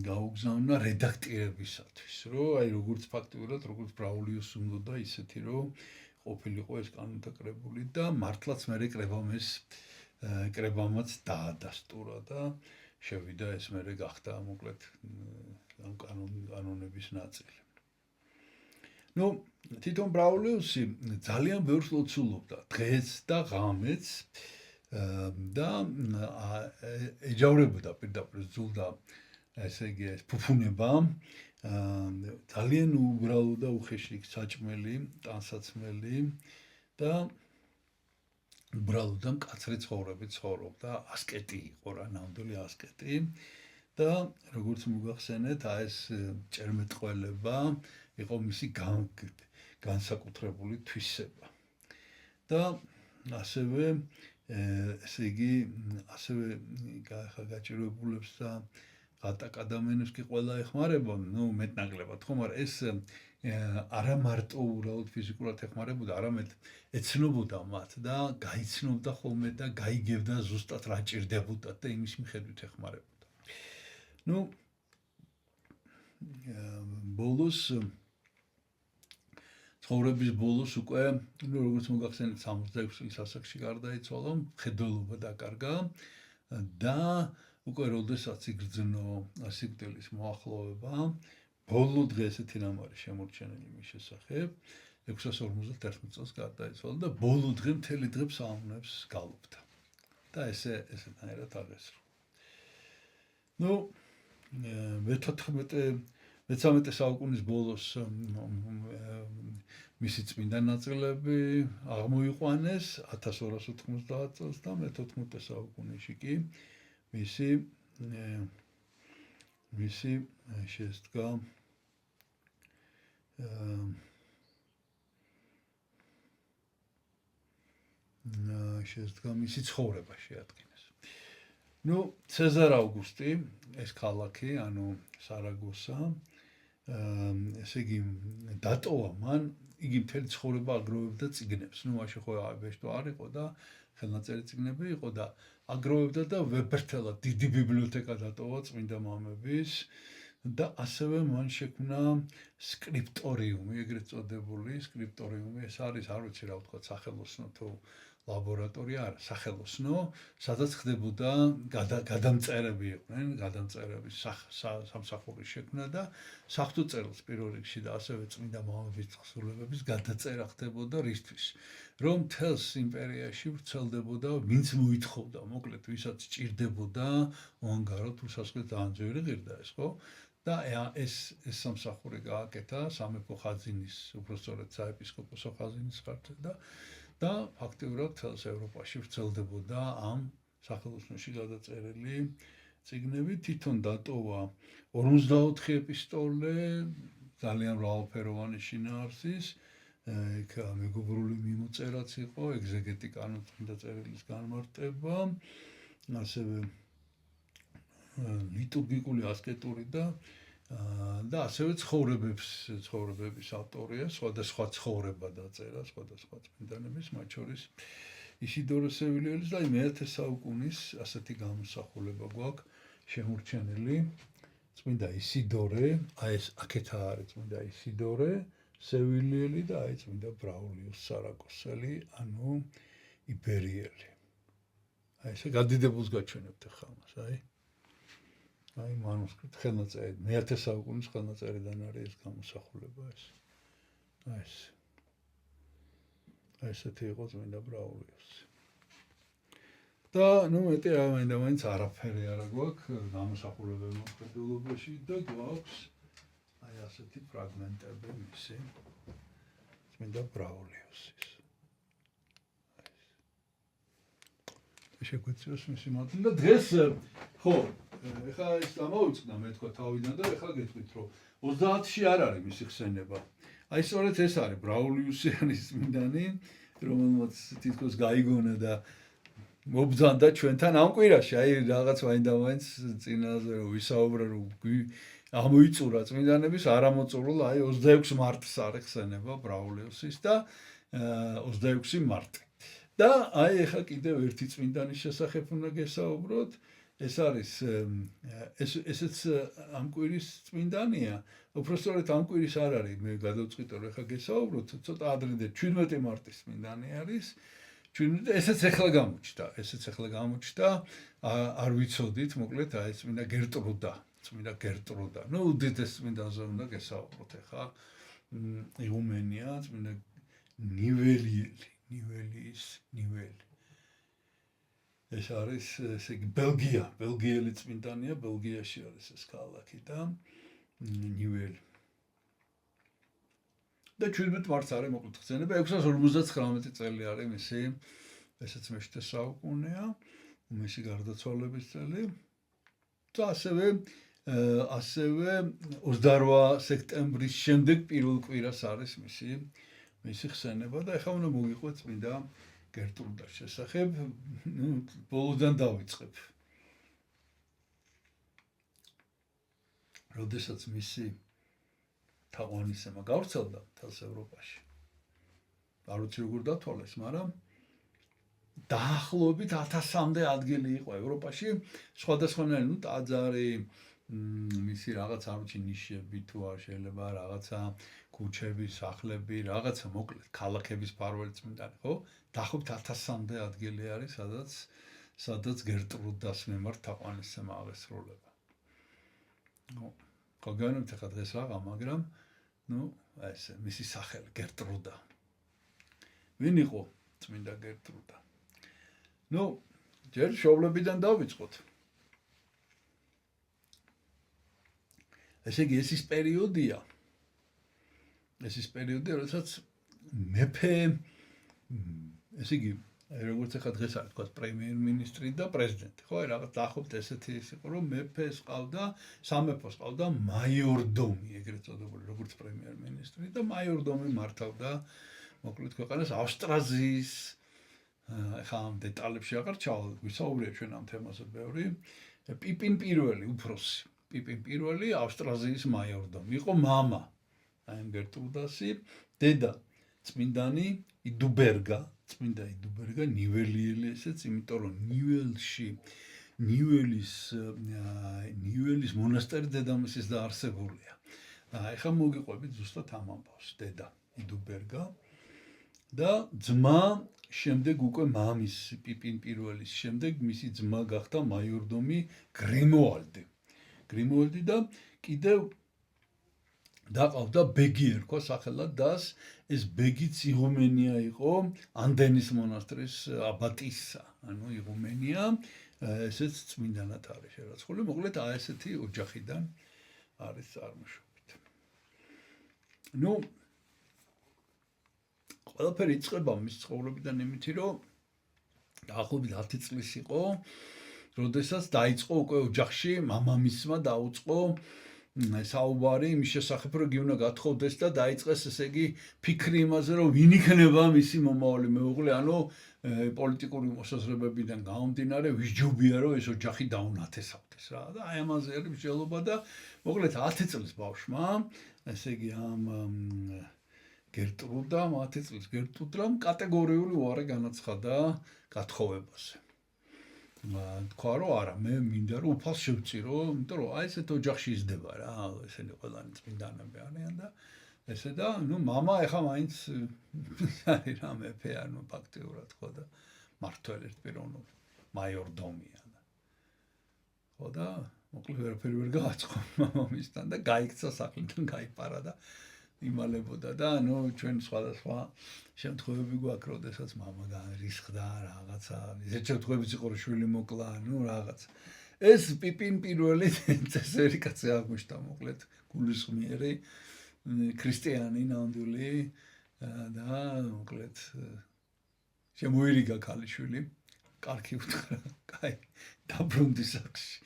გაუგზავნა რედაქტირებისათვის, რომ აი როგორც ფაქტიურად, როგორც ბრაულიუს უნდა ისეთი, რომ ყოფილიყო ეს კანონთა კრებული და მართლაც მე კრებამაც დაადასტურა და შევიდა ეს მე გახდა მოკლედ ამ კანონების ნაწილი. ნუ თვითონ ბრაულიუსი ძალიან ბევრს ლოცულობდა დღეს და ღამეც და ეჯავრებოდა პირდაპირ ზულდა ესე იგი ეს ფუფუნება ძალიან უბრალო და უხეში საჭმელი, ტანსაცმელი და უბრალო და მკაცრი ცხოვრებით ცხოვრობდა, ასკეტი იყო რა, ნამდვილი ასკეტი და როგორც მოგახსენეთ, ეს ჭერმეტყველება იყო მისი განსაკუთრებული თვისება. და ასევე ესე იგი ასევე გაჭირვებულებს და გადამენებს კი ყველა ეხმარება, ნუ მეტნაკლებად ხო, მაგრამ ეს არა მარტო უბრალოდ ფიზიკურად ეხმარებოდა, არამედ ეცნობოდა მათ და გაიცნობდა ხოლმე და გაიგებდა ზუსტად რა ჭირდებოდათ და იმის მიხედვით ეხმარებოდა. ნუ ბოლოს ცხოვრების ბოლოს უკვე, როგორც მოგახსენეთ, 66 წლის ასაკში გარდაიცვალა, მხედველობა დაკარგა და უკვე როდესაც იგრძნო სიკვდილის მოახლოვება, ბოლო დღე ესეთი რამ არის შემორჩენილი მის შესახებ, 651 წელს გარდაიცვალა და ბოლო დღე მთელი დღე ფსალმუნებს გალობდა. და ესეთანაირად აღესრულა. ნუ მე-13 საუკუნის ბოლოს მისი წმინდა ნაწილები აღმოიყვანეს 1290 წელს და მე-14 საუკუნეში კი მისი შესდგა მისი ცხოვრება შეადგინეს. ნუ ცეზარ ავგუსტი ეს ქალაქი, ანუ სარაგოსა, ესე იგი დატოვა მან, იგი მთელი ცხოვრება აგროვებდა წიგნებს. ნუ მაშინ ხო ბეშტო არ იყო და ხელნაწერი წიგნები იყო და აგროვებდა და ვებერთელად დიდი ბიბლიოთეკა დატოვა წმინდა მამების და ასევე მან შექმნა სკრიპტორიუმი, ეგრეთ წოდებული სკრიპტორიუმი, ეს არის, არ ვიცი რა ვთქვა, სახელოსნო თუ ლაბორატორია, არა, სახელოსნო, სადაც ხდებოდა გადამწერები იყვნენ, გადამწერების სამსახურის შექმნა და საღვთო წერილს პირველ რიგში და ასევე წმინდა მამების თხზულებების გადაწერა ხდებოდა რისთვის? რომ მთელს იმპერიაში ვრცელდებოდა, ვინც მოითხოვდა, მოკლედ, ვისაც ჭირდებოდა უანგარო თუ სასკეთ ძალიან ძვირი ღირდა ეს, ხო? და ეს სამსახური გააკეთა სამეფო ხაზინის, უпростоრად საეპისკოპოსო ხაზინის ხარჯზე და ფაქტიურად თელს ევროპაში ვრცელდებოდა ამ სახელოსნოში გადაწერილი წიგნები. თვითონ დატოვა 54 ეპისტოლე, ძალიან მრავალფეროვანი შინაარსის, იქ მეგობრული მიმოწერაც იყო, ეგზეგეტიკა, ანუ წმინდა წერილის განმარტება, ასევე ლიტურგიკული ასკეტური და ასევე ცხოვრებების ავტორია, სხვადასხვა ცხოვრება დაწერა, სხვადასხვა წმინდანების, მათ შორის ისიდორე სევილიელის და მე-10 საუკუნის ასეთი გამოსახულება გვაქვს შემორჩენილი. წმინდა ისიდორე, ეს აქეთა არის წმინდა ისიდორე სევილიელი და წმინდა ბრაულიუს სარაგოსელი, ანუ იბერიელი. ესე გადიდებულს გაჩვენებთ ახლა მას, აი მანუსკრიპტ ხელნაწერი, მე-10 საუკუნის ხელნაწერიდან არის ეს გამოსახულება ეს. ესეთი იყო წმინდა ბრაულიუსი. და ნუ მეტი მაინც არაფერი არა გვაქვს გამოსახულებელ მოხდულობაში და გვაქვს აი ასეთი ფრაგმენტები მისი წმინდა ბრაულიუსის. შეგვეციოს მისი მოდელი და დღეს ხო ეხლა ის გამოვიწყდა მე თქვა თავიდან და ეხლა გეტყვით რომ 30-ში არ არის მისი ხსენება. აი სწორედ ეს არის ბრაულიუსიანის წმინდანი რომელმაც თითქოს გაიგონა და მობძანდა ჩვენთან ამ კვირაში აი რაღაც მაინც წინაზე რომ ვისაუბრე რომ ამოიწურა წმინდანების არამოწურულა აი 26 მარტს არის ხსენება ბრაულიუსის და 26 მარტი. და აი ეხლა კიდევ ერთი წმინდანის შესახებ უნდა გესაუბროთ. ეს არის ესეც ამ კვირის წმინდანია. უпростоრეთ ამ კვირის არ არის მე გადავწყვიტე რომ ეხლა გესაუბროთ ცოტა ადრე 17 მარტის წმინდანი არის. ესეც ეხლა გამოჩნდა. არ ვიცოდით, მოკლედ აი წმინდა გერტრუდა. ნუ უდიდეს წმინდანზე უნდა გესაუბროთ ეხლა. იღუმენია, წმინდა ნიველი. ეს არის ესე იგი ბელგიელი წმინდანია, ბელგიაში არის ეს ქალაქი და ნიველი. და 17 მარტს არის მოკლედ ხსენება 659 წელი არის მისი ესეც მე-7 საუკუნეა მისი გარდაცვალების წელი და ასევე 28 სექტემბრის შემდეგ პირველ კვირას არის მისი ხსენება და ეხლა უნდა მოგიყვეთ წმინდა გერტრუდას შესახებ ბოლოდან დავიწყებ. როდესაც მისი თაყვანისცემა გავრცელდა მთელს ევროპაში. არ ვიცი როგორ დათვალეს, მაგრამ დაახლოებით 1000-მდე ადგილი იყო ევროპაში, სხვადასხვანაირი, ტაძარი, მისი რაღაც არ ვიცი ნიშები თუ არ შეიძლება რაღაცა ქუჩები, სახლები, რაღაცა მოკლედ ქალაქების ფარველი წმინდანი, ხო? დაახლოებით 1000-მდე ადგილი არის, სადაც გერტრუდას მიმართ თაყვანისცემა აღესრულება. გაგანებთ ახლა დღეს რაღა, მაგრამ ესე მისი სახელი გერტრუდა. ვინ იყო წმინდა გერტრუდა? ჯერ შობლებიდან დავიწყოთ. ესე იგი ეს ის პერიოდია, როდესაც მეფე ესე იგი როგორც ახლა დღეს არის თქვა პრემიერ-მინისტრი და პრეზიდენტი, ხო, რაღაც დაახლოებით ესეთი ის იყო, რომ მეფეს ყავდა, სამეფოს ყავდა მაიორდომი, ეგრეთ წოდებული, როგორც პრემიერ-მინისტრი და მაიორდომი მართავდა მოკლედ ქვეყანას ავსტრაზიის ახლა ამ დეტალებში აღარ ჩავალ, ვისაუბრეთ ჩვენ ამ თემაზე ბევრი. პიპინ პირველი, უფროსი, პიპინ პირველი ავსტრაზიის მაიორდომი, იყო მამა აი გერტრუდასი, დედა წმინდანი წმინდა იდუბერგა ნიველიელი ესეც, იმიტომ რომ ნიველის მონასტერი დედამისის დაარსებულია. ეხლა მოგიყვებით ზუსტად ამ ამბავს, დედა იდუბერგა და ძმა შემდეგ უკვე მამის პიპინ პირველის შემდეგ მისი ძმა გახდა მაიორდომი გრიმუალდი და კიდევ დაყავდა ბეგი ერქვა სახელად დას ეს ბეგიც იღუმენია იყო ანდენის მონასტრის აბატისა, ანუ იღუმენია, ესეც წმინდანად არის შერაცხული, მოკლედ ესეთი ოჯახიდან არის წარმოშობით. ყველაფერი იწყება მის ცხოვრებიდან იმითი, რომ დაახლოებით 10 წლის იყო, როდესაც დაიწყო უკვე ოჯახში მამამისმა დაუწყო საუბარი იმის შესახებ, რომ გიუნა გათხოვდეს და დაიწყეს ესე იგი ფიქრი იმაზე, რომ ვინ იქნება მისი მომავალი მეუღლე, ანუ პოლიტიკური მოსაზრებებიდან გამომდინარე, ვისჯობია რომ ეს ოჯახი დაუნათესავდეს რა. და აი ამაზე არის მსჯელობა და მოკლედ 10 წლის ბავშვმა, ესე იგი ამ გერტრუდამ 10 წლის გერტრუდამ კატეგორიული უარი განაცხადა გათხოვებაზე. თქვა რომ არა, მე მინდა რომ უფალს შევწირო, იმიტომ რომ აი ესეთ ოჯახში იზრდება რა, ესენი ყველანი წმინდანები არიან და ესე და მამა ეხა მაინც არის რა მეფე, ანუ ფაქტიურად ხო და მართველი პიროვნება, მაიორდომია და ხო და მოკლედ ვერაფერი ვერ გააწყო მამამისთან და გაიქცა სახლიდან, გაიპარა და იმალებოდა და ჩვენ სხვადასხვა შემთხვევები გვაქვს, როდესაც მამა განრისხდა რაღაცა, ისეთ შემთხვევებიც იყო, რომ შვილი მოკლა, რაღაც. ეს პიპინ პირველი წესერი კაცი აღმოჩნდა, მოკლედ, გულისხმიერი, ქრისტიანი, ნამდვილი და მოკლედ შემოირიგა ქალიშვილი, კარგი უთხრა, კაი, დაბრუნდი სახში.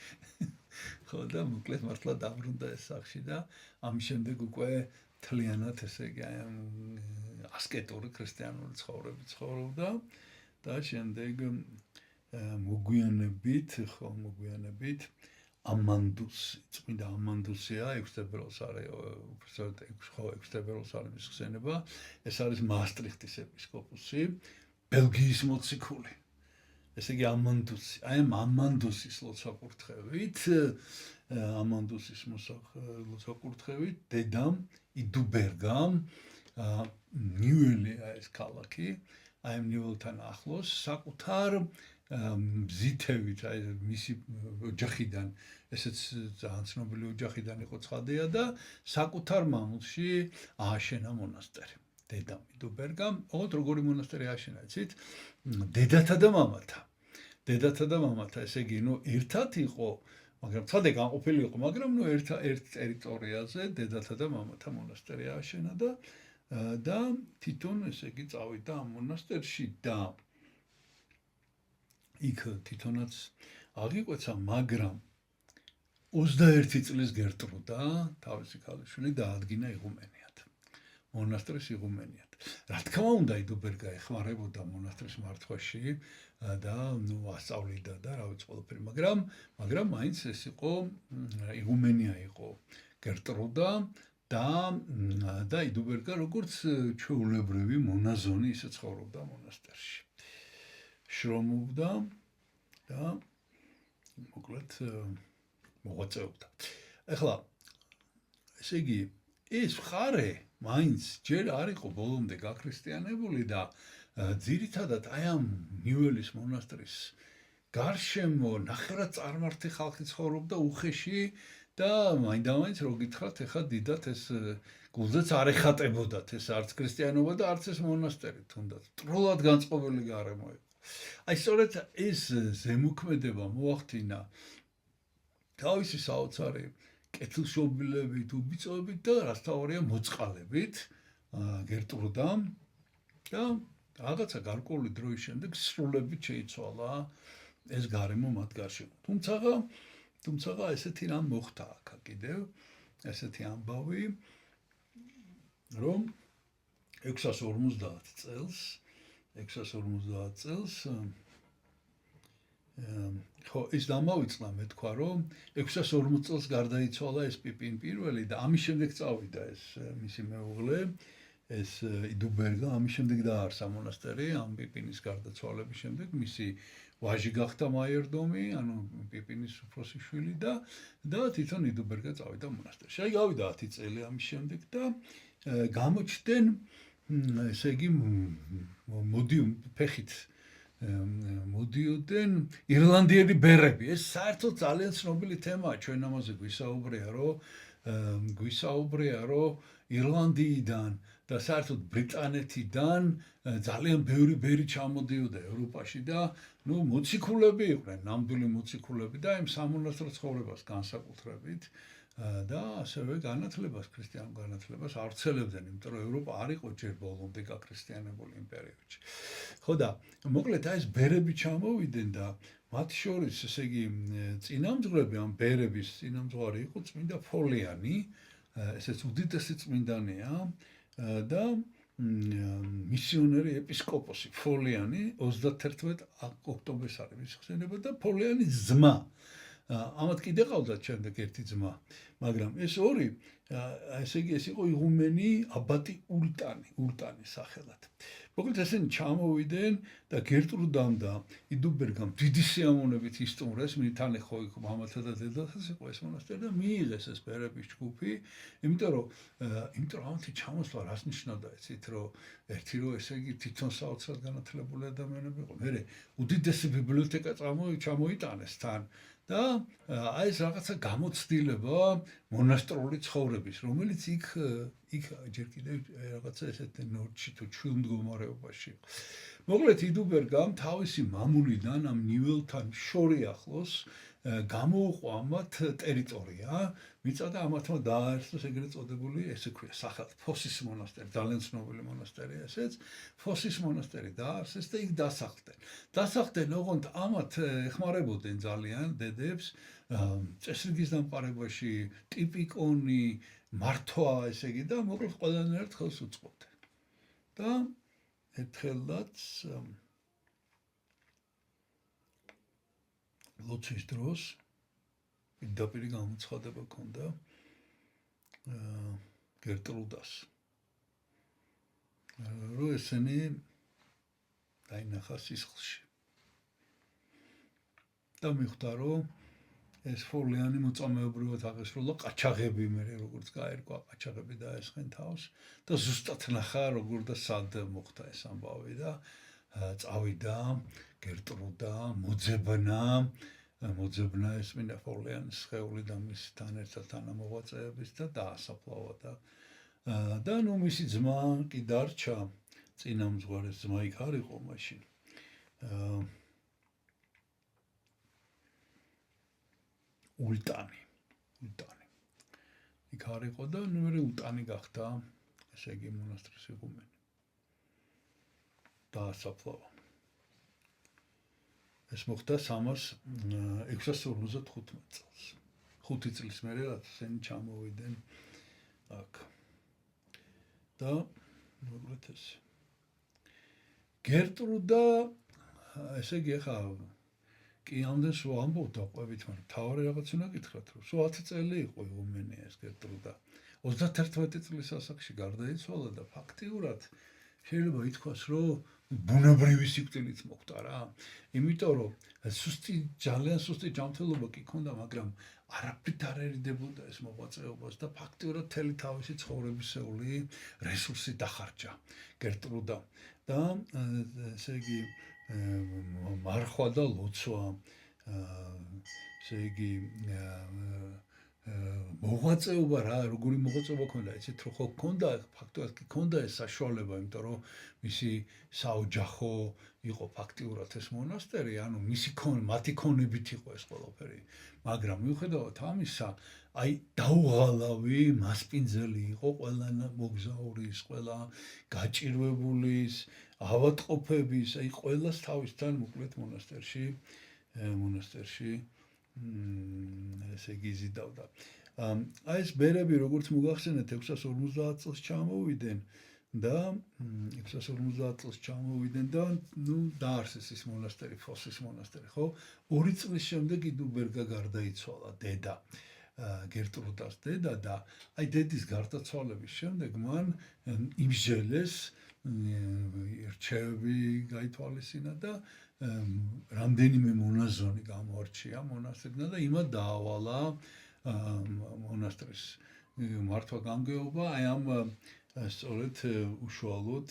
ხო და მოკლედ მართლა დაბრუნდა ეს სახში და ამის შემდეგ უკვე თლიანად ესე იგი ასკეტური ქრისტიანული ცხოვრებით ცხოვრობდა და შემდეგ მოგვიანებით ამანდუსი, წმინდა ამანდუსია 6 თებერვალს არის უბრალოდ 6 თებერვალს არის მის ხსენება, ეს არის მასტრიხტის ეპისკოპოსი, ბელგიის მოციქული. ესე იგი ამანდუსი, აი ამ ამანდუსის ლოცვა-კურთხევით, ამანდუსის ლოცვა-კურთხევით დედამ იდუბერგამ ნიუელი ეს ქალაქი, აი ამ ნიუელთან ახლოს საკუთარ მზითევით, აი მისი ოჯახიდან, ესეც ძალიან ცნობილი ოჯახიდან იყო ცხადია და საკუთარ მამულში ააშენა მონასტერი. დედამ იდუბერგამ, ოღონდ როგორი მონასტერი ააშენა, იცით? დედათა და მამათა, ესე იგი, ერთად იყო, მაგრამ ცხადე განყოფილი იყო, მაგრამ ერთ ტერიტორიაზე დედათა და მამათა მონასტერი ააშენა და თვითონ ესე იგი წავიდა ამ მონასტერში და იქ თვითონაც აღიკვეცა, მაგრამ 21 წლის გერტრუდა, თავისი ქალიშვილი დაადგინა იღუმენიად. მონასტრის იღუმენიად. რა თქმა უნდა, იდუბერგა ეხმარებოდა მონასტრის მართვაში და ასწავლიდა და რა ვიცი ყველაფერი, მაგრამ მაინც ეს იყო იღუმენია იყო გერტრუდა და იდუბერგა როგორც ჩვეულებრივი მონაზონი ისე ცხოვრობდა მონასტერში. შრომობდა და მოკლედ მოღვაწეობდა. ეხლა ესე იგი ეს მხარე მაინც ჯერ არ იყო ბოლომდე გაქრისტიანებული და ძირითადად აი ამ ნიუელის მონასტრის გარშემო ნახევრად წარმართი ხალხი ცხოვრობდა უხეში და მაინდამაინც რო გითხრათ, ეხლა დიდად ეს გულზეც არ ეხატებოდათ ეს არც ქრისტიანობა და არც ეს მონასტერი თუნდაც ტრულად განწყობილი გარემო იყო. აი სწორედ ეს ზემოქმედება მოახდინა თავისი საოცარი კეთილშობილებით, უბიწოებით და რასთავარია მოწყალებით გერტრუდამ და რაღაცა გარკვეული დროის შემდეგ სრულებით შეიცვალა ეს გარემო მათ გარშემო. თუმცა ესეთი რამ მოხდა აქ კიდევ, ესეთი ამბავი, რომ 650 წელს ხო, ის დამავიწყდა, მე თქვა, რომ 640 წელს გარდაიცვალა ეს პიპინ პირველი და ამის შემდეგ წავიდა ეს მისი მეუღლე, ეს იდუბერგა, ამის შემდეგ დააარსა მონასტერი, ამ პიპინის გარდაცვალების შემდეგ, მისი ვაჟი გახდა მაიორდომი, ანუ პიპინის უფროსი შვილი და თვითონ იდუბერგა წავიდა მონასტერში. აი გავიდა 10 წელი ამის შემდეგ და გამოჩნდნენ, ესე იგი, ფეხით მოდიოდნენ ირლანდიელი ბერები. ეს საერთოდ ძალიან ცნობილი თემაა, ჩვენ ამაზე გვისაუბრია, რომ ირლანდიიდან და საერთოდ ბრიტანეთიდან ძალიან ბევრი ბერი ჩამოდიოდა ევროპაში და მოციქულები იყვნენ, ნამდვილი მოციქულები და იმ სამონასტრო ცხოვრებას განსაკუთრებით და ასევე ქრისტიანულ განათლებას ავრცელებდნენ, იმიტომ რომ ევროპა არ იყო ჯერ ბოლომდე გაქრისტიანებული იმ პერიოდში. ხო და მოკლედ აი ეს ბერები ჩამოვიდნენ და მათ შორის, ესე იგი, წინამძღვრები ამ ბერების წინამძღვარი იყო წმინდა ფოლიანი, ესეც უდიდესი წმინდანია და მისიონერი ეპისკოპოსი ფოლიანი 31 ოქტომბერს არის მისი ხსენება და ფოლიანის ძმა. ამათ კიდე ყავდათ შემდეგ ერთი ძმა, მაგრამ ეს ორი, ესე იგი, ეს იყო იღუმენი აბატი ულტანი სახელად. მოკლედ ესენი ჩამოვიდნენ და გერტრუდამ და იდუბერგამ დიდი სიამოვნებით ისტუმრეს, თან ხო იქ მამათა და დედათაც იყო ეს მონასტერი და მიიღეს ეს ბერების ჯგუფი, იმიტომ რომ ამათი ჩამოსვლა რას ნიშნავდა, იცით, რომ ერთი რომ ესე იგი თვითონ საოცრად განათლებული ადამიანები იყო, მერე უდიდესი ბიბლიოთეკა ჩამოიტანეს თან და აი ეს რაღაცა გამოცდილება მონასტრული ცხოვრების, რომელიც იქ ჯერ კიდევ რაღაცა ესეთ ნორჩი თუ ჩვილ მდგომარეობაში იყო. მოკლედ იდუბერგამ თავისი მამულიდან ამ ნიველთან შორი ახლოს გამოუყვა მათ ტერიტორია, მიწა და ამათმა დააარსეს ეგრეთ წოდებული, ესე ქვია, სახელად ფოსის მონასტერი, ძალიან ცნობილი მონასტერია ესეც, ფოსის მონასტერი დააარსეს და იქ დასახლდნენ. დასახლდნენ, ოღონდ ამათ ეხმარებოდნენ ძალიან დედებს, წესრიგის დამყარებაში, ტიპიკონი, მართვა, ესე იგი და მოკლედ ყველანაირად ხელს უწყობდნენ. და ერთხელაც ლოცვის დროს პირდაპირ გამოცხადება ჰქონდა გერტრუდას, რომ ესენი დაინახა სისხლში. და მიხვდა, რომ ეს ფოლიანი მოწამეობრივად აღესრულა ყაჩაღები, მე როგორც გაერკვა ყაჩაღები დაესხენ თავს და ზუსტად ნახა როგორ და სად მოხდა ეს ამბავი და წავიდა გერტრუდა მოძებნა ესმინა ფოლიანის სხეული და მისთან ერთად თანამოღვაწეების და დაასაფლავა და ნუ მისი ძმა კი დარჩა, წინამძღვარეს ძმა იქ არ იყო მაშინ. ულტანი. იქ არ იყო და ნუ მე ულტანი გახდა, ესე იგი მონასტრის იღუმენი. დაასაფლავა. ეს მოხდა 655 წელს. 5 წლის მერე რაც ისინი ჩამოვიდნენ აქ. და მოკლედ ეს. გერტრუდა, ესე იგი ხა კი ამდენს ვამბობ და ყვებით, მაგრამ თავარი რაღაც უნდა გითხრათ, რომ 10 წელი იყო იღუმენია ეს გერტრუდა. 31 წლის ასაკში გარდაიცვალა და ფაქტიურად შეიძლება ითქვას, რომ ბუნებრივი სიკვდილით მოხდა რა. იმიტომ რომ ძალიან სუსტი ჯანმრთელობა კი ჰქონდა, მაგრამ არაფრით არ ერიდებოდა ეს მოღვაწეობას და ფაქტიურად მთელი თავისი ცხოვრებისეული რესურსი დახარჯა გერტრუდა. და ესე იგი მარხვა და ლოცვა, ესე იგი მოღვაწეობა რა, როგორი მოღვაწეობა ჰქონდა, იცით რომ ხო ჰქონდა, ფაქტობრივად კი ჰქონდა ეს საშუალება, იმიტომ რომ მისი საოჯახო იყო ფაქტიურად ეს მონასტერი, ანუ მათი ქონებით იყო ეს ყველაფერი, მაგრამ მიუხედავად ამისა, აი დაუღალავი მასპინძელი იყო ყველა მოგზაურის, ყველა გაჭირვებულის, ავადმყოფების, აი ყველას თავისთან მოკლედ მონასტერში ესე იგი იზიდავდა. აი ეს ბერები როგორც მოგახსენეთ 650 წელს ჩამოვიდნენ და 650 წელს ჩამოვიდნენ და ნუ დაარსეს ის მონასტერი, ფოსის მონასტერი, ხო? 2 წლის შემდეგ იდუბერგა გარდაიცვალა დედა. გერტრუდას დედა და აი დედის გარდაცვალების შემდეგ მან იმსჯელეს რჩევები გაითვალისწინა და რამდენიმე მონაზონი გამოარჩია მონასტრიდან და იმად დაავალა მონასტრის მართვა გამგეობა აი ამ სწორედ უშუალოდ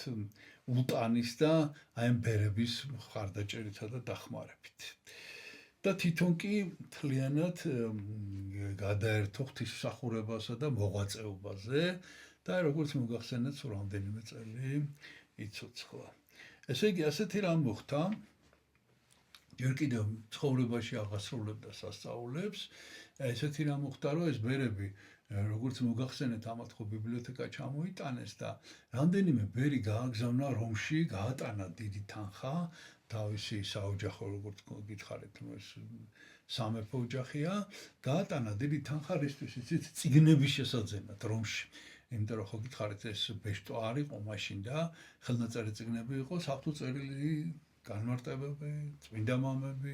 ულტანის და აი ამ ბერების მხარდაჭერითა და დახმარებით. და თვითონ კი მთლიანად გადაერთო ღვთისმსახურებასა და მოღვაწეობაზე და როგორც მოგახსენეთ, რამდენიმე წელი იცოცხლა. ესე იგი, ასეთი რამ მოხდა, ჯერ კიდევ ცხოვრებაში აღასრულებდა სასწაულებს, ესეთი რამ მოხდა, რომ ეს ბერები, როგორც მოგახსენეთ, ამათ ხო ბიბლიოთეკა ჩამოიტანეს და რამდენიმე ბერი გააგზავნა რომში, გაატანა დიდი თანხა, თავისი საოჯახო, როგორც გითხარით, სამეფო ოჯახია, გაატანა დიდი თანხა რისთვის, იცით, წიგნების შესაძენად რომში. იმიტომ რომ ხო გითხარით ეს ბეშტო არ იყო მაშინ და ხელნაწერი წიგნები იყო, საფრთხო წერილი განმარტებები, წმინდა მამები,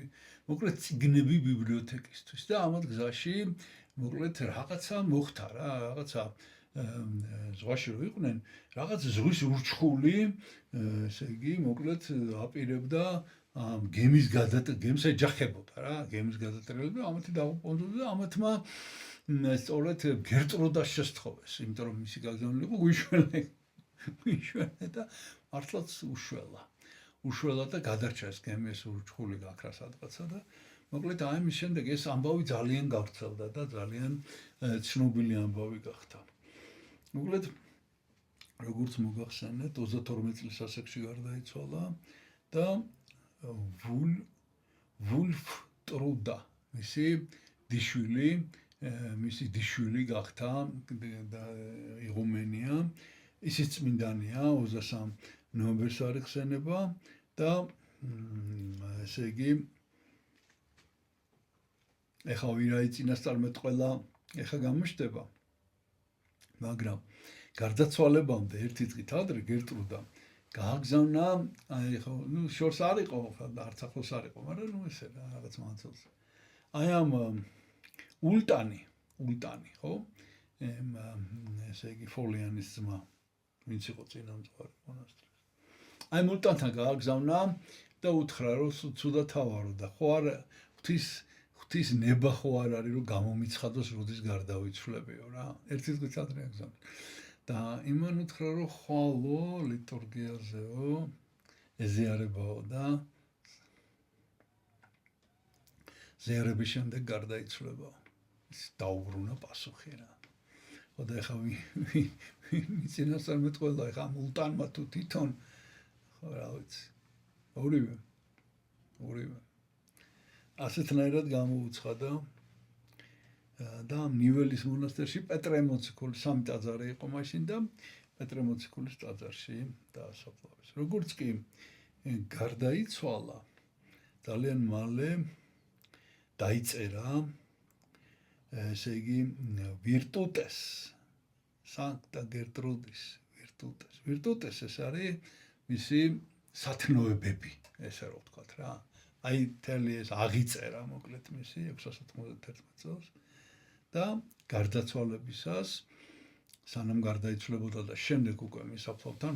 მოკლედ წიგნები ბიბლიოთეკისთვის და ამათ გზაში მოკლედ რაღაცა მოხდა რა, რაღაცა ზღვაში რო იყვნენ, რაღაც ზღვის ურჩხული, ესე იგი, მოკლედ აპირებდა გემს ეჯახებოდა რა, გემის გადატრიალება, ამათი დაუპონდოდა და ამათმა სწორედ გერტრუდას შესთხოვეს, იმიტომ რომ მისი გაგზავნილი იყო უიშველი და მართლაც უშველა და გადარჩა ეს გემის ურჩხული გაქრა სადღაცა და მოკლედ აი მის შემდეგ ეს ამბავი ძალიან გავრცელდა და ძალიან ცნობილი ამბავი გახდა. მოკლედ როგორც მოგახსენეთ 32 წლის ასაკში გარდაიცვალა და ვულფ ტრუდა მისი დიშვილი გახდა და იღუმენია, ისიც წმინდანია 23 ნოემბერს არიხსენება და ესე იგი ეხა ვირაი წინასწარმეტყველა ეხა გამოჩნდება, მაგრამ გარდაცვალებამდე ერთი დღით ადრე გერტრუდა გააგზავნა, აი ხო, შორს არ იყო, არც ახლოს არ იყო, მაგრამ ესე რაღაც მანძილზე. აი ამ ულტანი, ხო? ესე იგი ფოლიანის ძმა, ვინც იყო წინამძღვარი მონასტრის. აი ულტანთან გააგზავნა და უთხრა, რომ ცუდა თავარო და ხო არ ღვთის ნება ხო არ არის, რომ გამომიცხადოს, როდის გარდავიცვლებიო რა. ერთი დღით ადრე აგზავნა. და იმან უთხრა, რომ ხვალო ლიტურგიაზეო ეზიარებაო და ზიარების შემდეგ გარდაიცვლებაო. დაუბრუნა პასუხი რა. ხო და ეხა წინასწარმეტყველა ეხა ულტანმა თუ თვითონ ხო რა ვიცი. ორივე. ასეთნაირად გამოუცხადა და ნიველის მონასტერში პეტრე მოციქულის სამი ტაძარი იყო მაშინ და პეტრე მოციქულის ტაძარში დაასაფლავეს. როგორც კი გარდაიცვალა, ძალიან მალე დაიწერა ესე იგი ვირტუტეს, სანქტა გერტრუდის ვირტუტეს. ვირტუტეს ეს არის მისი სათნოებები, ესე რომ ვთქვათ რა. აი თელი ეს აღიწერა მოკლედ მისი 691 წელს და გარდაცვალებისას სანამ გარდაიცვლებოდა და შემდეგ უკვე მის საფლავთან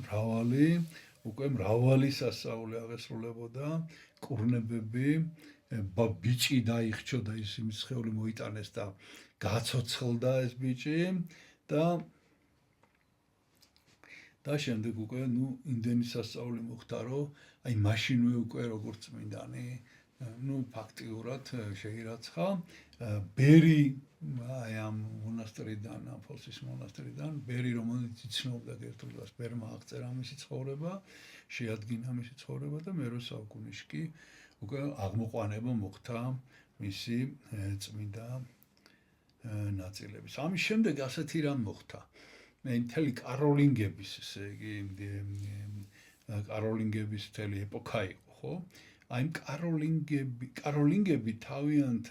მრავალი სასწაული აღესრულებოდა, კურნებები, ბიჭი დაიხჩოდა, ის იმის სხეული მოიტანეს და გაცოცხლდა ეს ბიჭი და შემდეგ უკვე იმდენი სასწაული მოხდა, რომ აი მაშინვე უკვე როგორც წმინდანი ფაქტიურად შეირაცხა. ბერი აი ამ მონასტრიდან, ფოსის მონასტრიდან, ბერი რომელიც იცნობდა გერტრუდას, ბერმა აღწერა მისი ცხოვრება, შეადგინა მისი ცხოვრება და მე-8 საუკუნეში კი უკვე აღმოყვანება მოხდა მისი წმინდა ნაწილების. ამის შემდეგ ასეთი რამ მოხდა. მე მთელი კაროლინგების, ესე იგი კაროლინგების მთელი ეპოქა იყო, ხო? აი კაროლინგები თავიანთ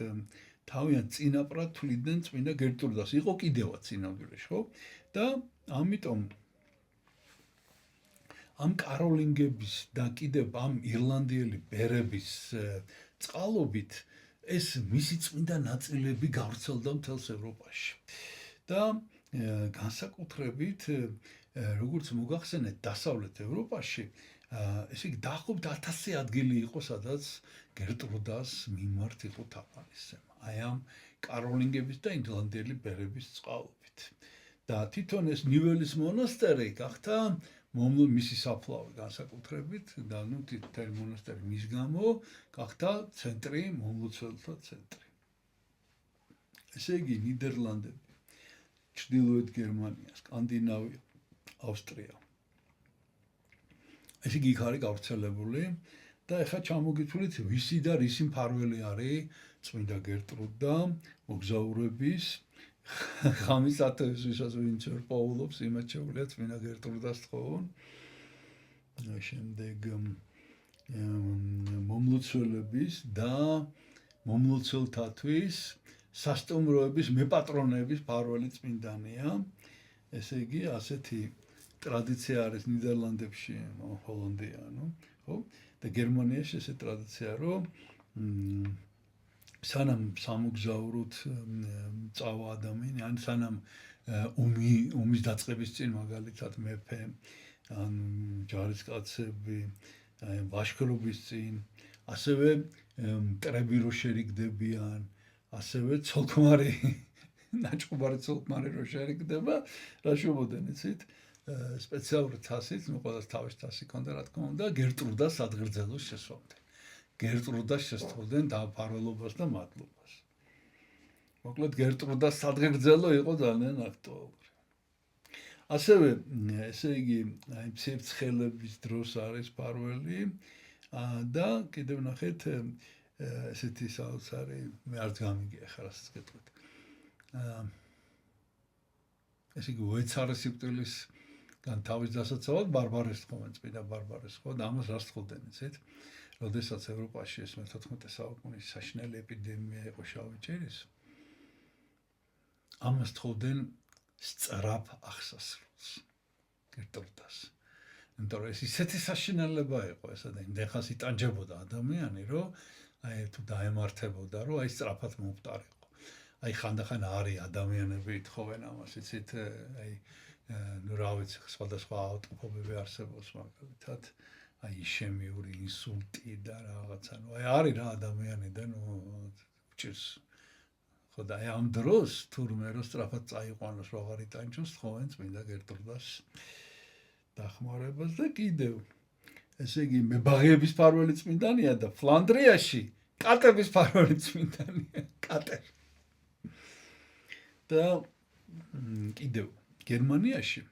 წინაპრად თვლიდნენ წმინდა გერტრუდას, იყო კიდევაც სინამდვილეში, ხო? და ამიტომ ამ კაროლინგების და კიდევ ამ ირლანდიელი ბერების წყალობით ეს მისი წმინდა ნაწილები გავრცელდა მთელს ევროპაში. და განსაკუთრებით როგორც მოგახსენეთ დასავლეთ ევროპაში ესე იგი დაახლოებით 1000 ადგილი იყო, სადაც გერტრუდას მიმართ იყო თაყვანისცემა. აი ამ კაროლინგების და ირლანდიელი ბერების წყალობით. და თვითონ ეს ნიველის მონასტერი გახდა მისი საფლავი განსაკუთრებით და თითოეული მონასტერი მის გამო გახდა ცენტრი, მომლოცველთა ცენტრი. ესე იგი ნიდერლანდები, ჩრდილოეთ გერმანია, სკანდინავია, ავსტრია. ესე იგი იქ არის გავრცელებული და ეხლა ჩამოგითვლით ვისი და რისი მფარველი არის წმინდა გერტრუდა, მოგზაურების ხამის ათევის ვისაც ვინც ვერ პოულობს, იმათ შეუძლია წმინდა გერტრუდას თხოვონ. შემდეგ მომლოცველების და მომლოცველთათვის სასტუმროების მეპატრონეების მფარველი წმინდანია. ესე იგი ასეთი ტრადიცია არის ნიდერლანდებში, ჰოლანდია, ხო? და გერმანიაში ესე ტრადიცია, რომ სანამ სამოგზაუროდ წავა ადამიანი, ან სანამ ომის დაწყების წინ მაგალითად მეფე, ან ჯარისკაცები, ლაშქრობის წინ, ასევე მტრები რო შერიგდებიან, ასევე ცოლქმარი, ნაჭყობარი ცოლქმარი რო შერიგდება, რა შევოდენ იცით? სპეციალური თასით, ყველას თავის თასი ქონდა, რა თქმა უნდა, გერტრუდას სადღერძელოს შესვამდე. გერტრუდას შესთხოვდნენ დაფარველობას და მადლობას. მოკლედ გერტრუდას სადღეგრძელო იყო ძალიან აქტუალური. ასევე ესე იგი აი ციებ-ცხელების დროს არის ფარველი და კიდევ ნახეთ ესეთი საოცარი მე არც გამიგია ხარ ასე გეტყვით. ესე იგი უეცარი სიკვდილის განთავის დასაცავად ბარბარეს თხოვენ წმინდა ბარბარეს ხო და ამას რას თხოვდნენ იცით? როდესაც ევროპაში ეს მე-14 საუკუნის საშინელი ეპიდემია იყო შავი ჭირის ამას თხოვდნენ სწრაფ აღსასრულს გერტრუდას. იმიტომ რომ ეს ისეთი საშინელება იყო ესა და იმდენ ხანს იტანჯებოდა ადამიანი რომ აი თუ დაემართებოდა რომ აი სწრაფად მომხდარიყო. აი ხანდახან არის ადამიანები ითხოვენ ამას იცით აი ну რა ვიცი სხვადასხვა ავტოფობები არსებობს მაგალითად აი ისემიური ინსულტი და რაღაცა ну აი არის რა ადამიანი და ну ჭირს ხო და აი ამ დროს თურმე რომ სწრაფად წაიყვანოს რო აღარ იტანჯოს თხოვენ წმინდა გერტრუდას დახმარებას და კიდევ ესე იგი მებაღეების ფარველი წმინდანია და ფლანდრიაში კატების ფარველი წმინდანია კატები და კიდევ გერმანიაში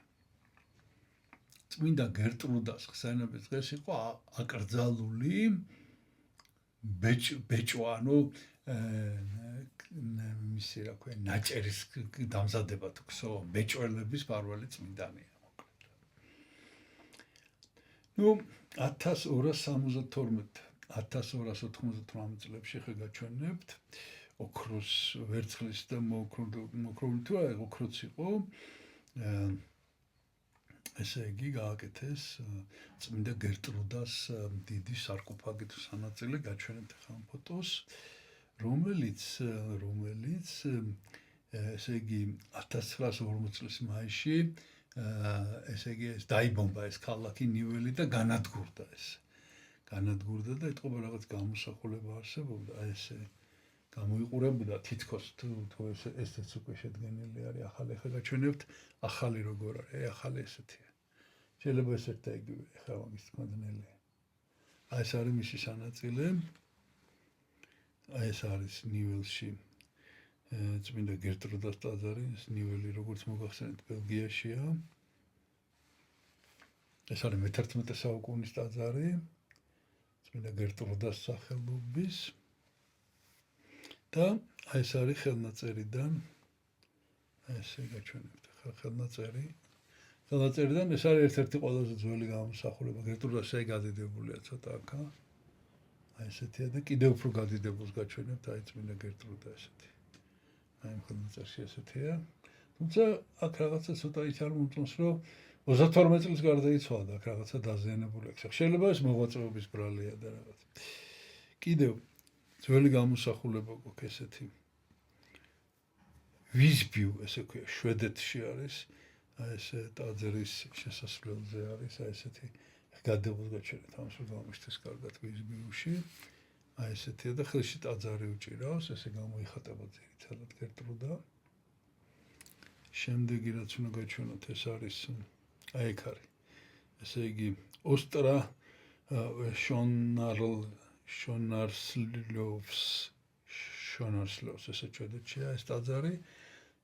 წმინდა გერტრუდას ხსენების დღეს იყო აკრძალული ბეჭვა ანუ მისი რა ქვია ნაჭერის დამზადება თუ ხსო ბეჭველების ფარველი წმინდანია ну 1272-1298 წლებში ხეგაჩვენებთ ოქროს ვერცხლის და მოქრული თუ არა ოქროც იყო ესე იგი გააკეთეს წმინდა გერტრუდას დიდი სარკოფაგი თუ სანაწილე გაჩვენებთ ახლა ამ ფოტოს რომელიც ესე იგი 1940 წლის მაისში ესე იგი ეს დაიბომბა ეს ქალაქი ნიველი და განადგურდა და ეთყობა რაღაც გამოსახულება არსებობდა ესე გამოიყურებოდა თითქოს თუ ესეც უკვე შედგენილი არის ახალი ხა გაჩვენებთ ახალი როგორ არის ახალი ესეთია შეიძლება ეს ერთ და იგივე ხა მაგის თქმადნელი აი ეს არის მისი სანაწილე აი ეს არის ნიველში წმინდა გერტრუდას ტაძარი ეს ნიველი როგორც მოგახსენეთ ბელგიაშია ეს არის მე-11 საუკუნის ტაძარი წმინდა გერტრუდას სახელობის და აი ეს არის ხელნაწერიდან ესე გაჩვენებთ ხა ხელნაწერიდან ეს არის ერთ-ერთი ყველაზე ძველი გამოსახულება გერტრუდას აი გადიდებულია ცოტა აქა აი ესეთია და კიდევ უფრო გადიდებულს გაჩვენებთ აი წმინდა გერტრუდა ესეთი აი ხელნაწერში ესეთია თუმცა აქ რაღაცა ცოტა ის არ მომწონს რომ 32 წლის გარდაიცვალა აქ რაღაცა დაზიანებული აქვს შეიძლება ეს მოღვაწეობის ბრალია და რაღაც კიდევ ძველი გამოსახულება გვაქვს ესეთი ვიზბიუ ესე ქვია შვედეთში არის აი ეს ტაძრის შესასვლელზე არის აი ესეთი გადებულს გაჩვენეთ ამას რომ გამიშთეს კარგად ვიზბიუში აი ესეთია და ხელში ტაძარი უჭირავს ესე გამოიხატება ძირითადად გერტრუდა შემდეგი რაც უნდა გაჩვენოთ ეს არის აი ეგ არის ესე იგი ოსტრა შონარსლოვს ესე ჩვედეთშია ეს ტაძარი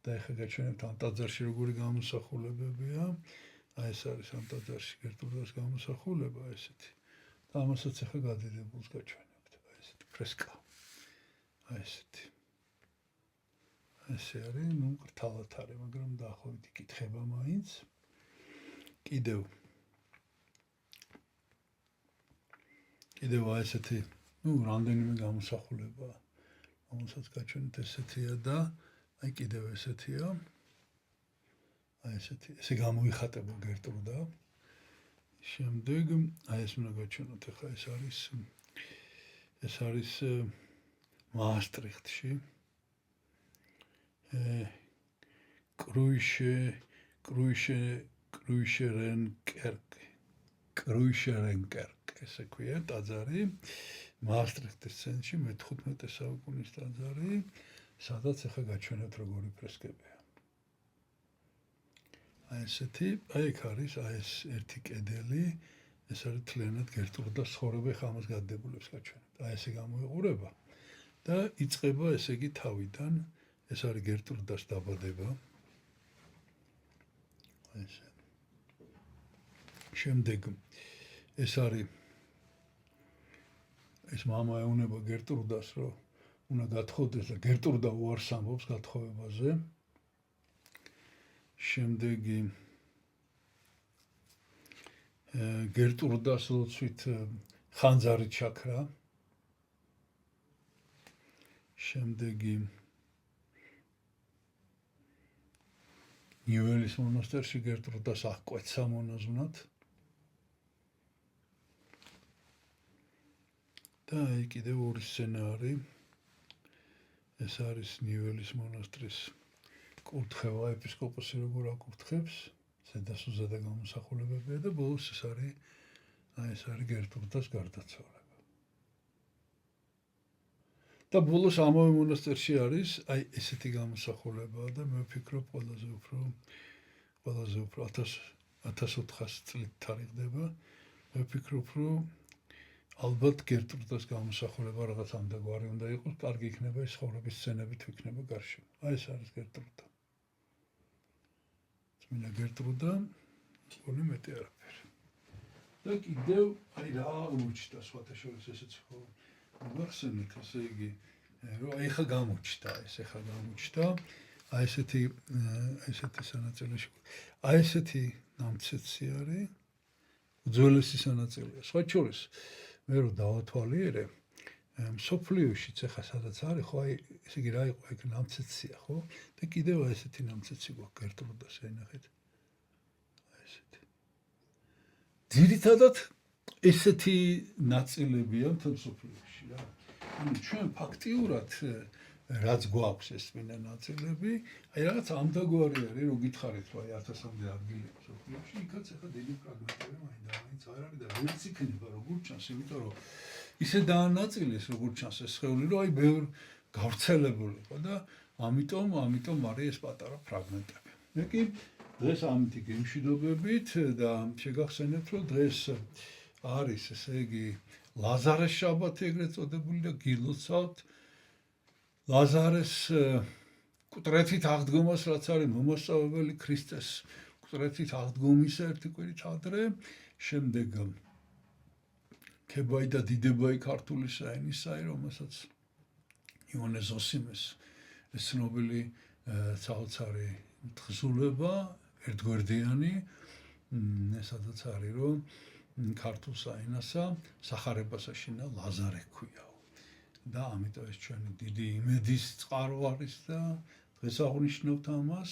და ეხლა გაჩვენებთ ამ ტაძარში როგორი გამოსახულებებია აი ეს არის ამ ტაძარში გერტრუდას გამოსახულება ესეთი და ამასაც ეხლა გადიდებულს გაჩვენებთ აი ესეთი ფრესკა აი ესეთი ესე არის ნუ კრთალად არის მაგრამ დაახლოებით იკითხება მაინც კიდევ აი ესეთი ნუ რამდენიმე გამოსახულება რომელსაც გაჩვენეთ ესეთია და აი კიდევ ესეთია აი ესეთი ესე გამოიხატება გერტრუდა შემდეგ აი ეს უნდა გაჩვენოთ ახლა ეს არის მაასტრიხტში კრუიშერენკერკ ესე ქვია ტაძარი მაასტრიხტის ცენტრში მე-15 საუკუნის ტაძარი სადაც ახლა გაჩვენებთ როგორი ფრესკებია აი ესეთი აი ეგ არის აი ეს ერთი კედელი ეს არის თლიანად გერტრუდას ცხოვრება, ხა ამას გადადებულებს გაჩვენებთ. აი ესე გამოიყურება და იწყება ესე იგი თავიდან, ეს არის გერტრუდას დაბადება. აი ესე. შემდეგ ეს არის ეს მამა ეუნება გერტრუდას, რომ უნდა გათხოვდეს და გერტრუდა უარს ამბობს გათხოვებაზე. შემდეგი გერტრუდას ლოცვით ხანძარი ჩაქრა. შემდეგი ნიუელის მონასტერში გერტრუდას აღკვეცა მონაზვნად. და აი კიდევ ორი სცენარი. ეს არის ნიუელის მონასტრის კურთხევა, ეპისკოპოსი როგორ აკურთხებს, ზედასუზადა გამოსახულებებია და ბოლოს ეს არის გერტრუდას გარდაცვალება. და ბოლოს ამავე მონასტერში არის აი ესეთი გამოსახულება და მე ვფიქრობ ყველაზე უფრო 1400 წლით თარიღდება. მე ვფიქრობ, რომ ალბათ გერტრუდას გამოსახულება რაღაც ამდაგვარი უნდა იყოს, კარგი იქნება ეს ცხოვრების სცენებით ვიქნება გარშემო. აი ეს არის გერტრუდა. წმინდა გერტრუდა, ორი მეტი არაფერი. და კიდევ აი რა აღმოჩნდა სხვათა შორის ესეც ხო მოგახსენეთ, ესე იგი, რომ აი ხა გამოჩნდა, აი ესეთი სანაწილეში. აი ესეთი ნამცეცი არის, უძველესი სანაწილეა. სხვათა შორის მე რო დავათვალიერე, მსოფლიოშიც ახლა სადაც არის, ხო აი ესე იგი რა იყო ეგ ნამცეცია, ხო? და კიდევ ესეთი ნამცეცი გვაქვს გერტრუდას, ენახეთ. აი ესეთი. ძირითადად ესეთი ნაწილებია მთელ მსოფლიოში რა. ანუ ჩვენ ფაქტიურად რაც გვაქვს ეს წმინდა ნაწილები, აი რაღაც ამდაგვარი არის, რომ გითხარით, რომ აი 1000-მდე ადგილი მსოფლიოში, იქაც ახლა დიდი ფრაგმენტები მაინც არ არის და ვერც იქნება როგორ ჩანს, იმიტომ რომ ისე დაანაწილეს როგორ ჩანს ეს სხეული, რომ აი ბევრ გავრცელებული იყო და ამიტომ არის ეს პატარა ფრაგმენტები. მე კი დღეს ამითი გემშვიდობებით და შეგახსენებთ, რომ დღეს არის ესე იგი ლაზარეს შაბათი ეგრეთ წოდებული და გილოცავთ ლაზარეს კუტრეთით აღდგომას, რაც არის მომასწავლებელი ქრისტეს კუტრეთით აღდგომისა ერთი კვირით ადრე, შემდეგ ქებაი და დიდებაი ქართული საინისაი, რომელსაც იონე ზოსიმეს ეს ცნობილი საოცარი თხზულება, ერთგვერდიანი, სადაც არის, რომ ქართულ საინასა სახარებას აშენა ლაზარე ჰქვიაო. და ამიტომ ეს ჩვენი დიდი იმედის წყარო არის და დღეს აღვნიშნავთ ამას.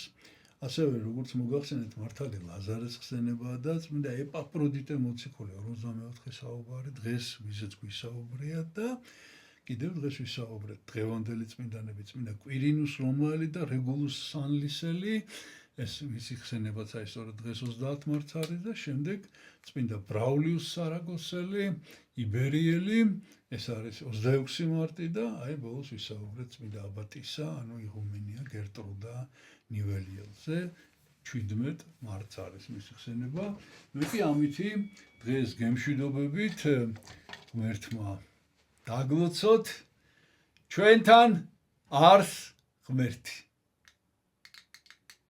ასევე როგორც მოგახსენეთ, მართალი ლაზარეს ხსენებაა და წმინდა ეპაფროდიტე მოციქული 54 საუბარი დღეს ვიზეც გვისაუბრია და კიდევ დღეს ვისაუბრეთ დღევანდელი წმინდანები, წმინდა კვირინუს რომაელი და რეგულუს სანლისელი, ეს მისი ხსენებაც აი სწორედ დღეს 30 მარტს არის და შემდეგ წმინდა ბრაულიუს სარაგოსელი, იბერიელი, ეს არის 26 მარტი და აი ბოლოს ვისაუბრეთ წმინდა აბატისა, ანუ იღუმენია გერტრუდა ნიველიელზე 17 მარტს არის მისი ხსენება. მე კი ამითი დღეს გემშვიდობებით ღმერთმა დაგლოცოთ ჩვენთან არს ღმერთი.